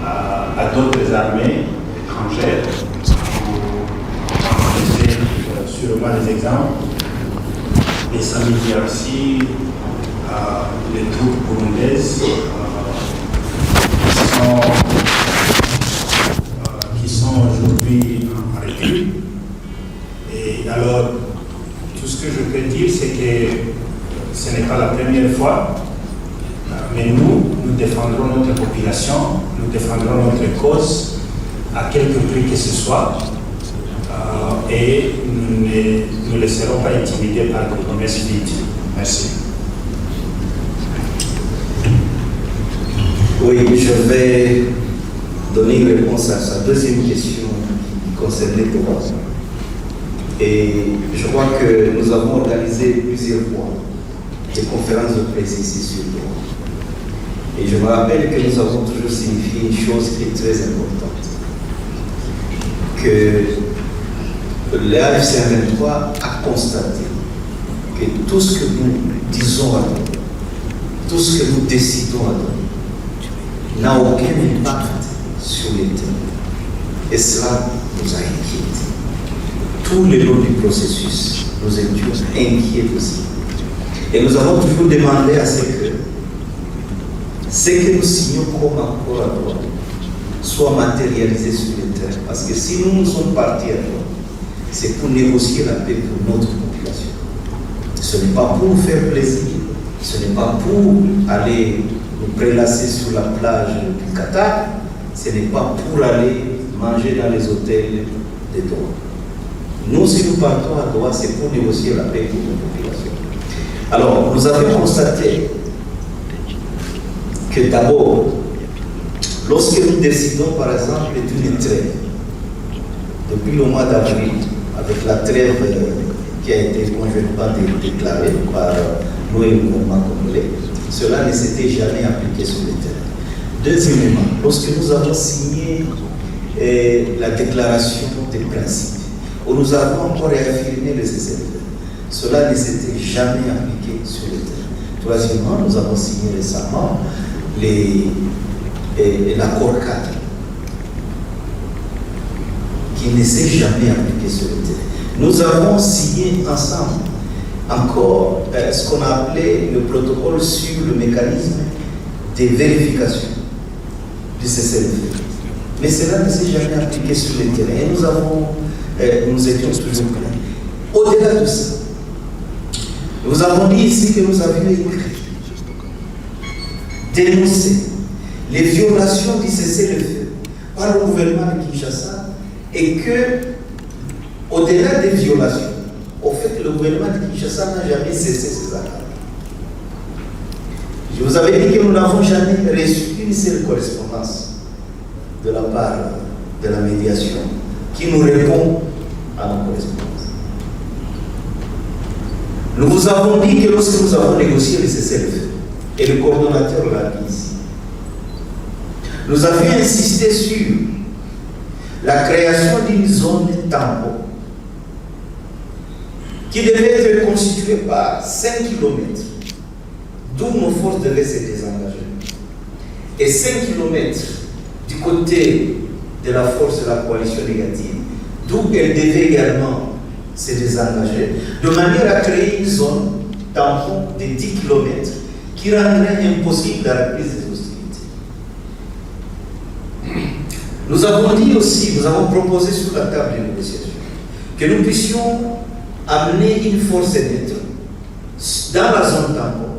à d'autres armées étrangères. Vous connaissez sûrement les exemples. Les Sami-DRC, les troupes burundaises qui sont aujourd'hui en recul. Et alors, tout ce que je peux dire, c'est que ce n'est pas la première fois, mais nous défendrons notre population, nous défendrons notre cause à quelque prix que ce soit, et nous ne laisserons pas intimider par des promesses vides. Merci. Oui, je vais donner une réponse à sa deuxième question qui concernait Toba. Et je crois que nous avons organisé plusieurs fois des conférences de presse ici sur Toba. Et je me rappelle que nous avons toujours signifié une chose qui est très importante. Que l'AFC 23 a constaté que tout ce que nous disons à donner, tout ce que nous décidons à donner, n'a aucun impact sur les terrains. Et cela nous a inquiétés. Tout le long du processus, nous étions inquiets aussi. Et nous avons toujours demandé à ce que nous signons comme accord à droit soit matérialisé sur le terrain. Parce que si nous sommes partis à droit, c'est pour négocier la paix pour notre population. Ce n'est pas pour nous faire plaisir, ce n'est pas pour aller nous prélasser sur la plage du Qatar, ce n'est pas pour aller manger dans les hôtels de Doha. Nous, si nous partons à Doha, c'est pour négocier la paix pour nos populations. Alors, nous avons constaté que d'abord, lorsque nous décidons, par exemple, d'une trêve, depuis le mois d'avril, avec la trêve qui a été conjointement déclarée par nous et le gouvernement congolais, cela ne s'était jamais appliqué sur le terrain. Deuxièmement, lorsque nous avons signé la déclaration des principes, où nous avons encore réaffirmé le cessez-le-feu, cela ne s'était jamais appliqué sur le terrain. Troisièmement, nous avons signé récemment l'accord cadre, qui ne s'est jamais appliqué sur le terrain. Nous avons signé ensemble encore ce qu'on a appelé le protocole sur le mécanisme de vérification du cessez-le-feu. Mais cela ne s'est jamais appliqué sur le terrain. Et nous étions toujours prêts. Au-delà de ça, nous avons dit ici que nous avions écrit, dénoncer les violations du cessez-le-feu par le gouvernement de Kinshasa et que, au-delà des violations, au fait, le gouvernement de Kinshasa n'a jamais cessé ses actes. Je vous avais dit que nous n'avons jamais reçu une seule correspondance de la part de la médiation qui nous répond à nos correspondances. Nous vous avons dit que lorsque nous avons négocié le cessez-le-feu, et le coordonnateur l'a dit ici, nous avions insisté sur la création d'une zone tampon qui devait être constituée par 5 km, d'où nos forces devaient se désengager, et 5 km du côté de la force de la coalition négative, d'où elle devait également se désengager, de manière à créer une zone tampon de 10 km qui rendrait impossible la reprise des hostilités. Nous avons dit aussi, nous avons proposé sur la table de négociation que nous puissions amener une force neutre dans la zone tampon,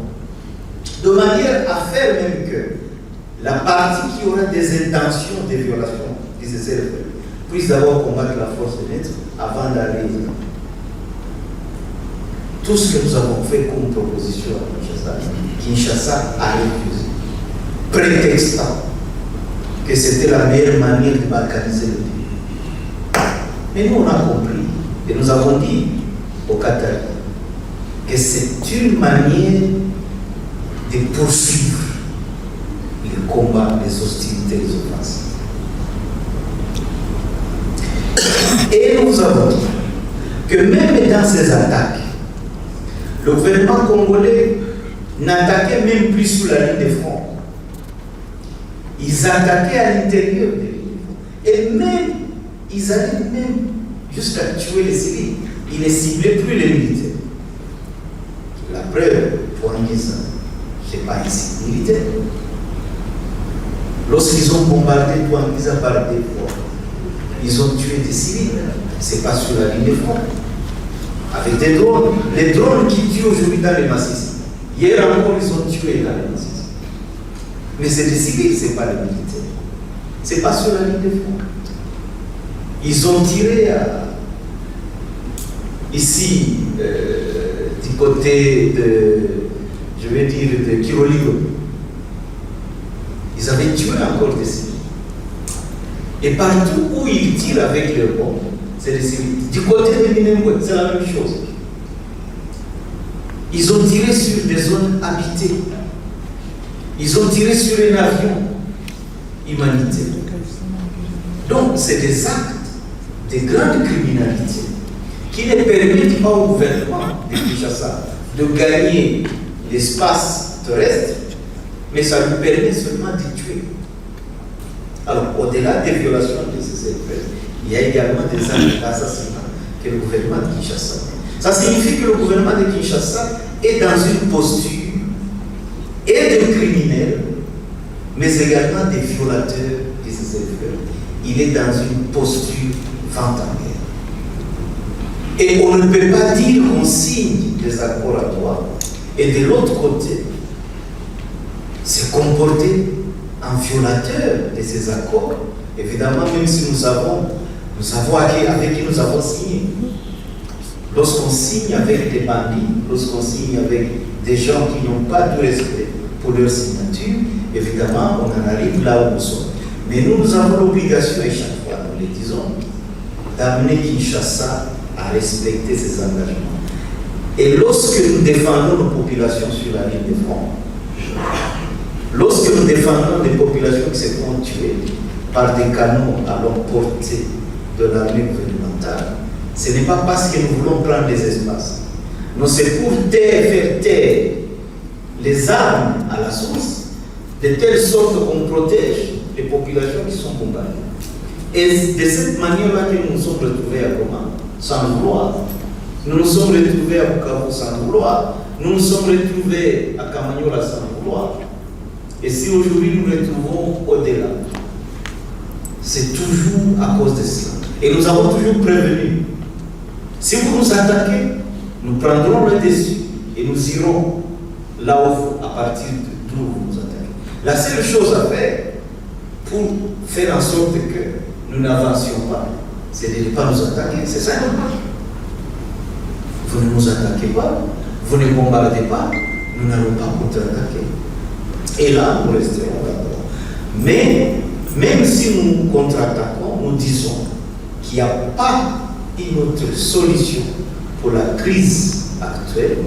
de manière à faire même que la partie qui aura des intentions de violation du cessez-le-feu puisse d'abord combattre la force neutre avant d'aller. Tout ce que nous avons fait comme proposition à Kinshasa a refusé, prétextant que c'était la meilleure manière de balkaniser le pays. Mais nous, on a compris et nous avons dit au Qatar que c'est une manière de poursuivre le combat des hostilités, des offenses. Et nous avons dit que même dans ces attaques, le gouvernement congolais n'attaquait même plus sur la ligne de front. Ils attaquaient à l'intérieur de la ligne de front. Et même, ils allaient même jusqu'à tuer les civils. Ils ne ciblaient plus les militaires. La preuve, pour un disant, ce n'est pas un site militaire. Lorsqu'ils ont bombardé Touangiza par des fois, ils ont tué des civils. Ce n'est pas sur la ligne de front. Avec des drones. Les drones qui tuent aujourd'hui dans les massifs. Hier encore, ils ont tué dans les massifs. Mais c'est des civils, ce n'est pas les militaires. Ce n'est pas sur la ligne de front. Ils ont tiré ici, du côté de, je vais dire, de Kiroligo. Ils avaient tué encore des civils. Et partout où ils tirent avec leurs bombes, c'est des civils. Du côté de Minembwe, c'est la même chose. Ils ont tiré sur des zones habitées. Ils ont tiré sur un avion humanitaire. Donc, c'est des actes de grande criminalité qui ne permettent pas au gouvernement de Kinshasa de gagner l'espace terrestre, mais ça lui permet seulement de tuer. Alors, au-delà des violations de ces espèces, il y a également des actes d'assassinat que le gouvernement de Kinshasa. Ça signifie que le gouvernement de Kinshasa est dans une posture et de criminel, mais également des violateurs de ses éleveurs. Il est dans une posture ventangère. Et on ne peut pas dire qu'on signe des accords à droit et de l'autre côté, se comporter en violateur de ces accords. Évidemment, même si nous savons avec qui nous avons signé. Lorsqu'on signe avec des bandits, lorsqu'on signe avec des gens qui n'ont pas de respect pour leur signature, évidemment, on en arrive là où nous sommes. Mais nous avons l'obligation, et chaque fois nous le disons, d'amener Kinshasa à respecter ses engagements. Et lorsque nous défendons nos populations sur la ligne de front, lorsque nous défendons des populations qui se font tuer par des canons à longue portée de l'armée gouvernementale, ce n'est pas parce que nous voulons prendre des espaces. Non, c'est pour faire taire les armes à la source, de telle sorte qu'on protège les populations qui sont combattues. Et de cette manière-là que nous nous sommes retrouvés à Goma, sans le vouloir. Nous nous sommes retrouvés à Bukavu sans le vouloir. Nous nous sommes retrouvés à Kamanyola sans le vouloir. Et si aujourd'hui nous nous retrouvons au-delà, c'est toujours à cause de cela. Et nous avons toujours prévenu. Si vous nous attaquez, nous prendrons le dessus et nous irons là où, à partir d'où vous nous attaquez. La seule chose à faire pour faire en sorte que nous n'avancions pas, c'est de ne pas nous attaquer. C'est ça normal. Vous ne nous attaquez pas, vous ne bombardez pas, nous n'allons pas contre-attaquer. Et là, nous resterons là-bas. Mais même si nous contre-attaquons, nous disons qu'il n'y a pas une autre solution pour la crise actuelle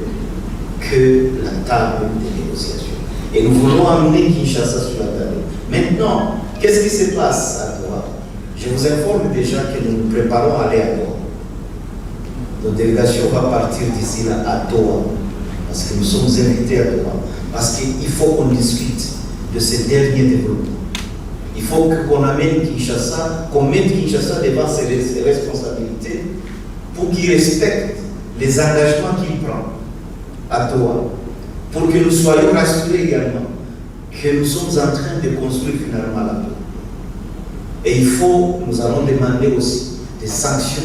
que la table des négociations. Et nous voulons amener Kinshasa sur la table. Maintenant, qu'est-ce qui se passe à Doha? Je vous informe déjà que nous nous préparons à aller à Doha. Notre délégation va partir d'ici là à Doha, parce que nous sommes invités à Doha, parce qu'il faut qu'on discute de ces derniers développements. Il faut qu'on amène Kinshasa, qu'on mette Kinshasa devant ses responsabilités pour qu'il respecte les engagements qu'il prend à Doha, pour que nous soyons rassurés également que nous sommes en train de construire finalement la paix. Et nous allons demander aussi des sanctions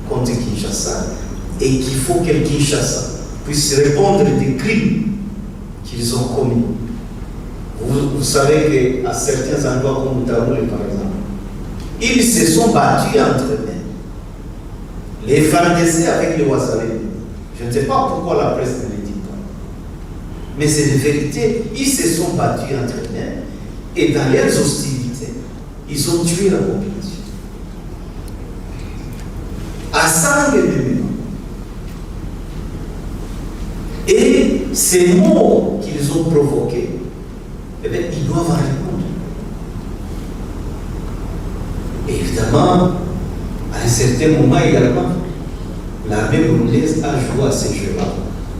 contre Kinshasa et qu'il faut que Kinshasa puisse répondre des crimes qu'ils ont commis. Vous savez qu'à certains endroits comme Taoulé par exemple, ils se sont battus entre eux. Les FARDC avec les Ouazalais. Je ne sais pas pourquoi la presse ne le dit pas. Mais c'est une vérité. Ils se sont battus entre eux et dans leurs hostilités, ils ont tué la population. À 100 éléments. Et ces mots qu'ils ont provoqués, eh bien, ils doivent en répondre. Et évidemment, à un certain moment également, l'armée burundaise a joué à ces jeux-là.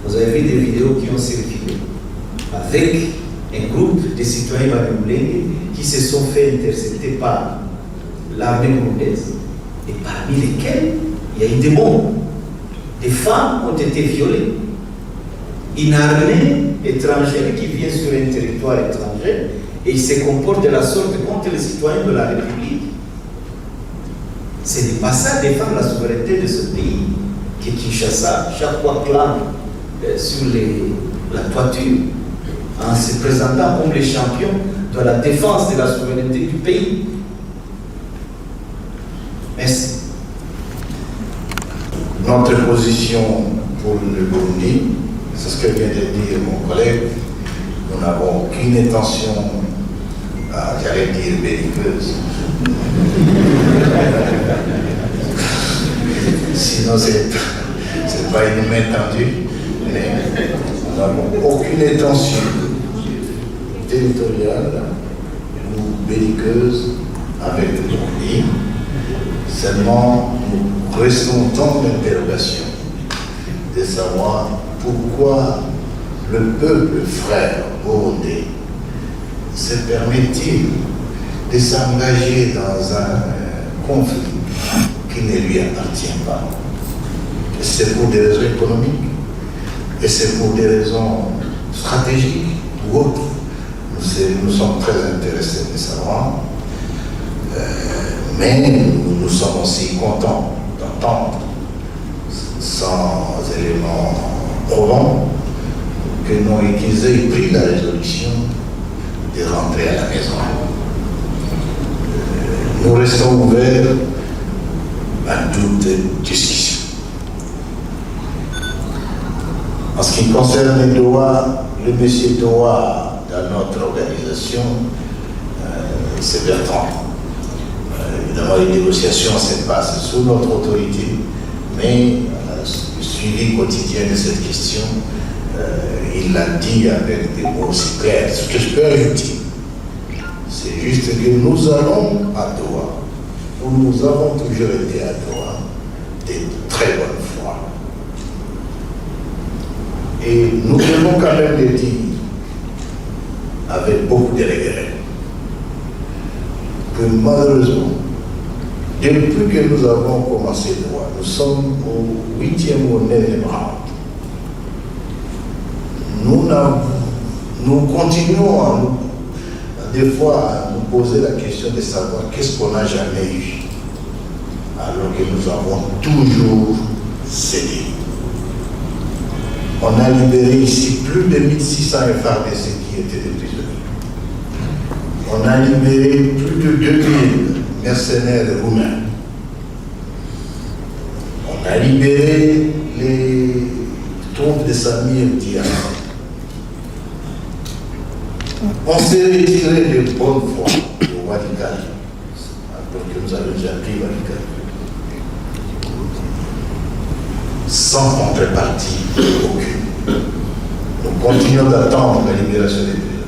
Vous avez vu des vidéos qui ont circulé avec un groupe de citoyens burundais qui se sont fait intercepter par l'armée burundaise et parmi lesquels il y a eu des bombes. Des femmes ont été violées. Une armée étrangère qui vient sur un territoire étranger et il se comporte de la sorte contre les citoyens de la République. Ce n'est pas ça défendre la souveraineté de ce pays que Kinshasa, chaque fois clame sur la toiture en se présentant comme les champions de la défense de la souveraineté du pays. Merci. Notre position pour le Burundi, c'est ce que vient de dire mon collègue, nous n'avons aucune intention, j'allais dire belliqueuse. Sinon, c'est pas une main tendue, mais nous n'avons aucune intention territoriale ou belliqueuse avec le Burundi. Seulement, nous restons dans l'interrogation de savoir pourquoi le peuple frère burundais se permet-il de s'engager dans un conflit qui ne lui appartient pas. C'est pour des raisons économiques. Et c'est pour des raisons stratégiques ou autres. Nous sommes très intéressés de savoir. Mais nous sommes aussi contents d'entendre, sans éléments probants, que qu'ils aient pris la résolution de rentrer à la maison. Nous restons ouverts à toute discussion. En ce qui concerne Doha, le monsieur Doha dans notre organisation, c'est Bertrand. Évidemment, les négociations se passent sous notre autorité, mais le suivi quotidien de cette question, il l'a dit avec des mots aussi clairs. Ce que je peux ajouter, c'est juste que nous allons à Doha, où nous avons toujours été à Doha, de très bonne foi. Et nous devons quand même le dire, avec beaucoup de regrets, que malheureusement, depuis que nous avons commencé Doha, nous sommes au 8e ou 9e round. Nous continuons des fois à nous poser la question de savoir qu'est-ce qu'on n'a jamais eu, alors que nous avons toujours cédé. On a libéré ici plus de 1600 FARDC qui étaient des prisonniers. On a libéré plus de 2000 mercenaires roumains. On a libéré les troupes de Samir Diaz. On s'est retiré de bonne foi de Walikale, alors que nous avions déjà pris Walikale, sans contrepartie aucune. Nous continuons d'attendre la libération des prisonniers.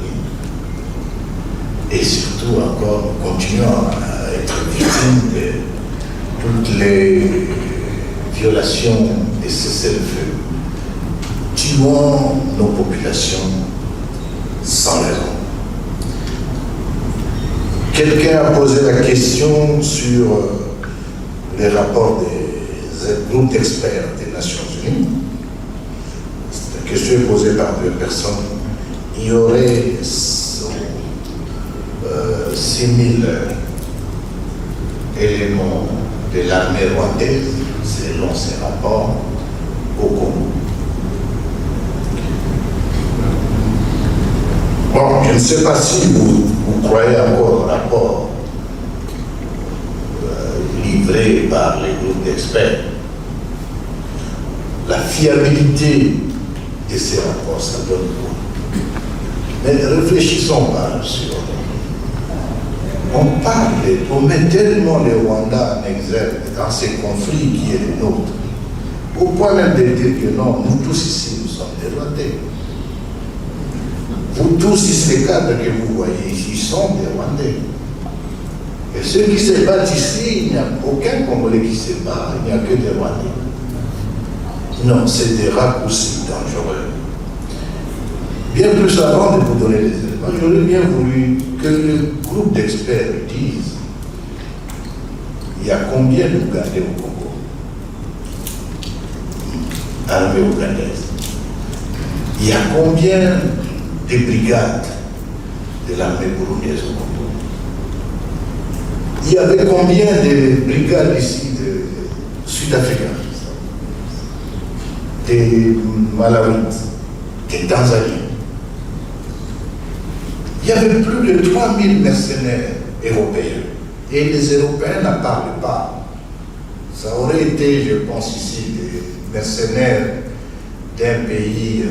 Et surtout encore, nous continuons à être victimes de toutes les violations des cessez-le-feu, tuant nos populations sans raison. Quelqu'un a posé la question sur les rapports des groupes d'experts des Nations Unies. La question est posée par deux personnes. Il y aurait 6000 éléments de l'armée rwandaise, selon ces rapports, au Congo. Bon, je ne sais pas si vous croyez encore au rapport livré par les groupes d'experts. La fiabilité de ces rapports, ça donne quoi? Mais réfléchissons pas sur. On met tellement le Rwanda en exergue dans ces conflits qui est le nôtre, au point même de dire que non, nous tous ici, nous sommes des Rwandais. Vous tous ici, les cadres que vous voyez ici, sont des Rwandais. Et ceux qui se battent ici, il n'y a aucun Congolais qui se bat, il n'y a que des Rwandais. Non, c'est des raccourcis dangereux. Bien plus avant de vous donner les éléments, j'aurais bien voulu que le groupe d'experts dise il y a combien d'Ougandais au Congo? Armée ougandaise. Il y a combien de brigades de l'armée burundaise au Congo? Il y avait combien de brigades ici de Sud-Africains, des Malawites, des Tanzaniens? Il y avait plus de 3000 mercenaires européens. Et les Européens n'en parlent pas. Ça aurait été, je pense ici, des mercenaires d'un pays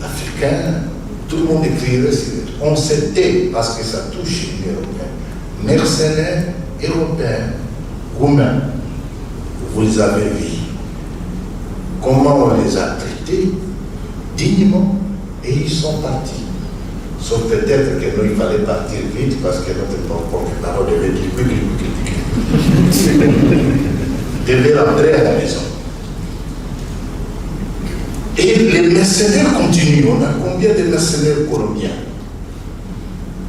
africain. Tout le monde écrirait sur eux. On s'était, parce que ça touche les Européens, mercenaires européens, roumains. Vous les avez vus. Comment on les a traités dignement, et ils sont partis. Sauf peut-être que nous, il fallait partir vite parce que notre porte-parole devait dire devait rentrer à la maison. Et les mercenaires continuent. On a combien de mercenaires colombiens?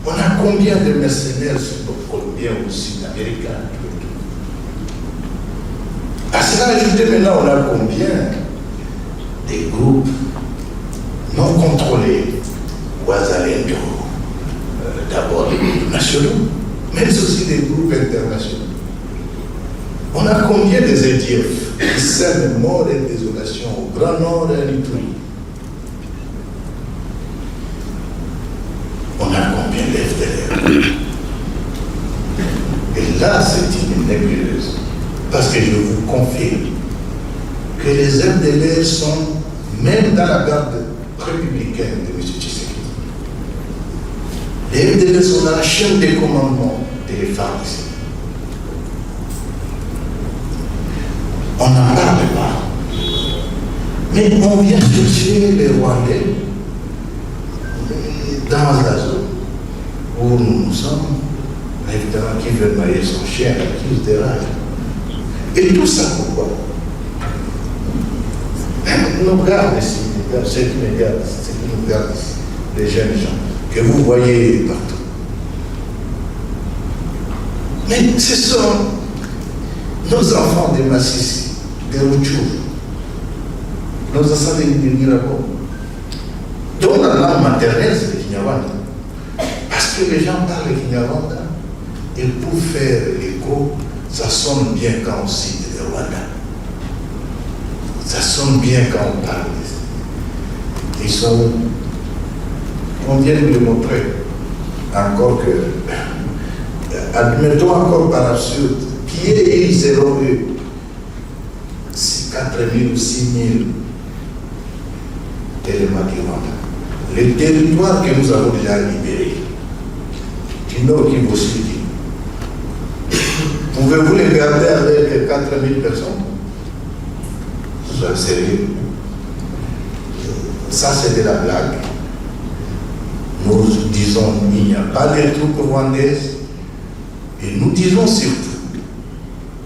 On a combien de mercenaires colombiens ou sud-américains? À cela ajouté maintenant, on a combien des groupes non contrôlés, Ouazalendo, d'abord des groupes nationaux, mais aussi des groupes internationaux. On a combien de ZDF qui sèment mort et désolation au Grand Nord et à l'Itourie? On a combien d'FDLR? Et là, c'est une nébuleuse. Parce que je vous confirme que les FDLR sont, même dans la garde républicaine de M. Tshisekedi, les FDLR sont dans la chaîne des commandements des FARC. On n'en parle pas. Mais on vient chercher les Rwandais dans la zone où nous sommes, évidemment, qui veut marier son chien, qui se dérange. Et tout ça pourquoi? Même nos gardes ici, ceux qui me gardent, ceux qui nous gardent ici, les jeunes gens, que vous voyez partout. Mais ce sont nos enfants de Massissi, de Rutshuru, nos enfants de Ngirabo, dont la langue maternelle c'est le Kinyarwanda. Parce que les gens parlent le Kinyarwanda, et pour faire l'écho, ça sonne bien quand on cite le Rwanda. Ça sonne bien quand on parle de ça. Ils sont. On vient de le montrer. Encore que. Admettons encore par absurde. Qui est selon eux 4 000 ou 6 000 éléments du Rwanda. Les territoires que nous avons déjà libérés, du Nord Kivu au Sud Kivu, pouvez-vous les garder avec 4 000 personnes? Soyez sérieux. Ça, c'est de la blague. Nous disons qu'il n'y a pas de troupes rwandaises et nous disons surtout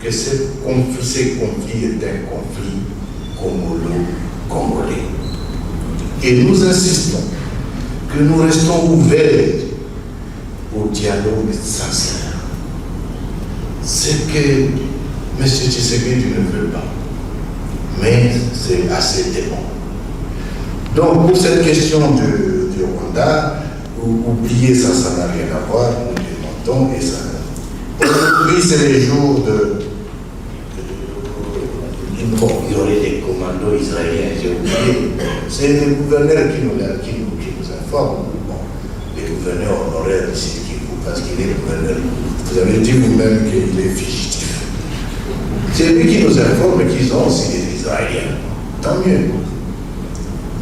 que ce conflit est un conflit congolais. Et nous insistons que nous restons ouverts au dialogue sincère. C'est que M. Tshisekedi ne veut pas. Mais c'est assez démon. Donc, pour cette question du Rwanda, oubliez ça, ça n'a rien à voir, nous demandons et ça. Aujourd'hui, c'est les jours de. Bon, il y aurait des commandos israéliens, j'ai oublié. C'est les gouverneurs qui nous informent. Bon, les gouverneurs honoraires ici, parce qu'il est gouverneur. Vous avez dit vous-même qu'il est fugitif. C'est lui qui nous informe qu'ils ont aussi des Israéliens. Tant mieux.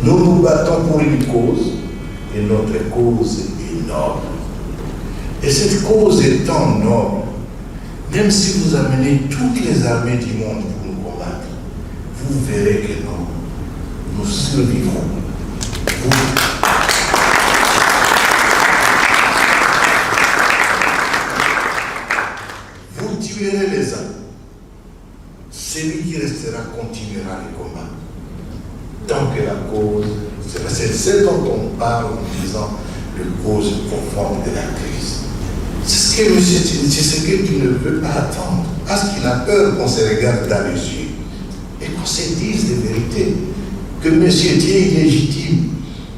Nous nous battons pour une cause, et notre cause est noble. Et cette cause étant noble, même si vous amenez toutes les armées du monde pour nous combattre, vous verrez que nous survivrons. Vous tuerez les uns. Celui qui restera continuera le combat. Tant que la cause, c'est ce dont on parle en disant la cause profonde de la crise. C'est ce que M. Tshisekedi ne veut pas attendre, parce qu'il a peur qu'on se regarde dans les yeux et qu'on se dise les vérités. Que M. Thier est illégitime,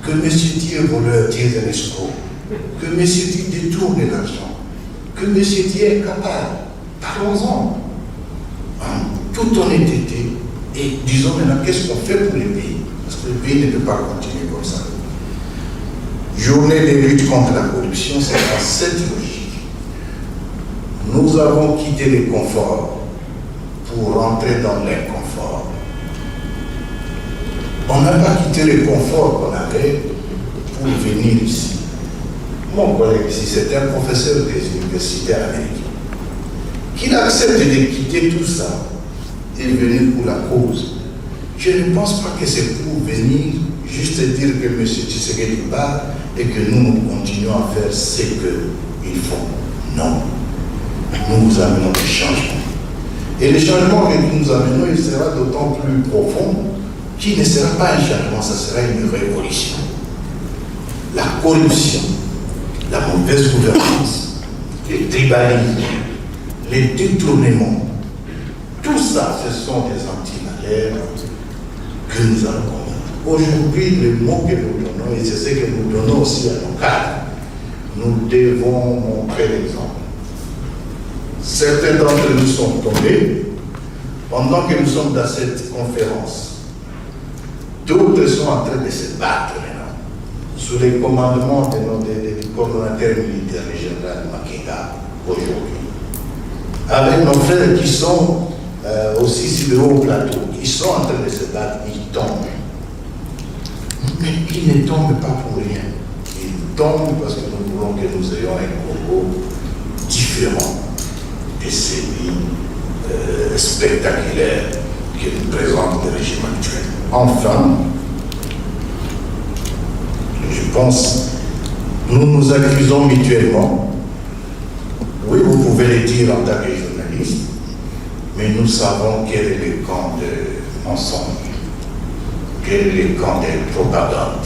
que M. Thier est voleur, Thier est un escroc, que M. Thier détourne l'argent, que M. Thier est capable. Parlons-en. Toute honnêteté, et disons maintenant qu'est-ce qu'on fait pour les pays, parce que le pays ne peut pas continuer comme ça. Journée de lutte contre la corruption, c'est dans cette logique. Nous avons quitté le confort pour rentrer dans l'inconfort. On n'a pas quitté le confort qu'on avait pour venir ici. Mon collègue ici, c'est un professeur des universités américaines. Qu'il accepte de quitter tout ça et venir pour la cause. Je ne pense pas que c'est pour venir juste dire que M. Tshisekedi part et que nous continuons à faire ce qu'il faut. Non. Nous amenons des changements. Et le changement que nous amenons, il sera d'autant plus profond qu'il ne sera pas un changement, ça sera une révolution. La corruption, la mauvaise gouvernance, le tribalisme, les détournements, tout ça, ce sont des antivaleurs que nous allons combattre. Aujourd'hui, le mot que nous donnons, et c'est ce que nous donnons aussi à nos cadres, nous devons montrer l'exemple. Certains d'entre nous sont tombés pendant que nous sommes dans cette conférence. D'autres sont en train de se battre maintenant, sous les commandements du coordonnateur militaire, le général Makenga, aujourd'hui. Avec nos frères qui sont aussi sur le haut plateau, qui sont en train de se battre, ils tombent. Mais ils ne tombent pas pour rien. Ils tombent parce que nous voulons que nous ayons un Congo différent de celui spectaculaire que nous présente le régime actuel. Enfin, je pense, nous nous accusons mutuellement. Oui, vous pouvez le dire en tant que journaliste, mais nous savons quel est le camp de mensonge, quel est le camp de propagande,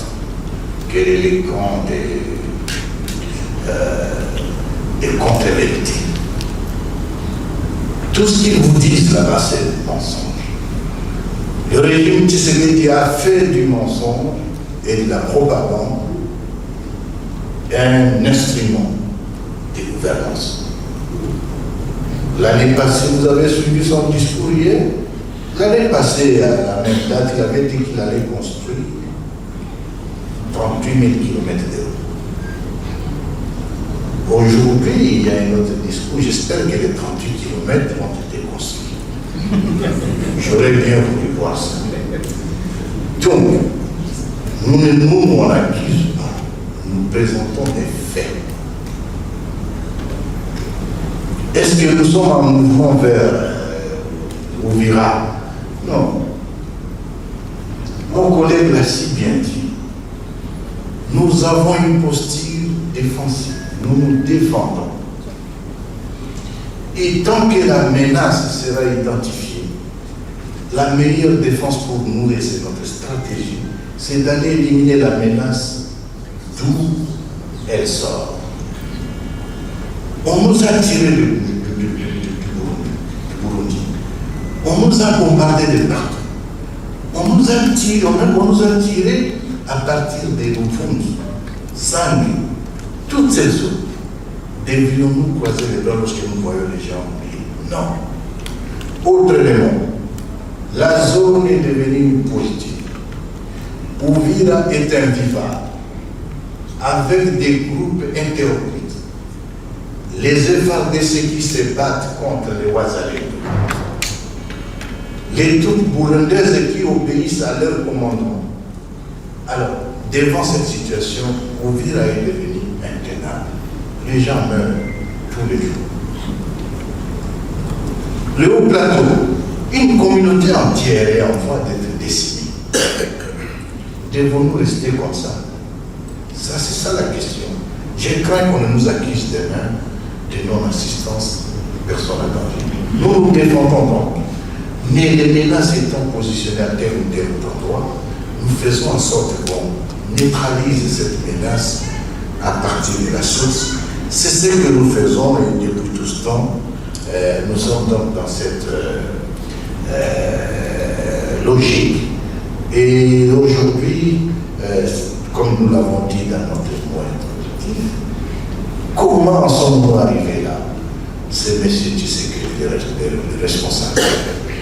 quel est le camp de contre-vérité. Tout ce qu'ils vous disent là-bas, c'est le mensonge. Le régime Tshisekedi a fait du mensonge et de la propagande un instrument de gouvernance. L'année passée, vous avez suivi son discours hier. L'année passée, à la même date, il avait dit qu'il allait construire 38 000 km de route. Aujourd'hui, il y a un autre discours. J'espère que les 38 km ont été construits. J'aurais bien voulu voir ça. Donc, nous ne nous accusons pas. Nous présentons des faits. Est-ce que nous sommes en mouvement vers Ouvira? Non. Mon collègue l'a si bien dit. Nous avons une posture défensive. Nous nous défendons. Et tant que la menace sera identifiée, la meilleure défense pour nous, et c'est notre stratégie, c'est d'aller éliminer la menace d'où elle sort. On nous a tiré du Burundi. On nous a bombardé de partout. On nous a tiré à partir des Rufungi, Sangi, toutes ces zones. Devions-nous croiser les bras lorsque nous voyons les gens oublier? Non. Autre élément, la zone est devenue positive. Ouvira est invivable, avec des groupes interrompus. Les FARDC qui se battent contre les Ouazalais, les troupes burundaises qui obéissent à leur commandement. Alors, devant cette situation, Ouvira est devenu intenable. Les gens meurent tous les jours. Le haut plateau, une communauté entière est en voie d'être décimée. Devons-nous rester comme ça? Ça, c'est ça la question. Je crains qu'on ne nous accuse demain de non-assistance de personnes à danger. Nous nous défendons donc. Mais les menaces étant positionnées à tel ou tel endroit, nous faisons en sorte qu'on neutralise cette menace à partir de la source. C'est ce que nous faisons et depuis tout ce temps, nous sommes donc dans cette logique. Et aujourd'hui, comme nous l'avons dit dans notre point objectif, comment en sommes-nous arrivés là? C'est M. Tshisekedi le responsable.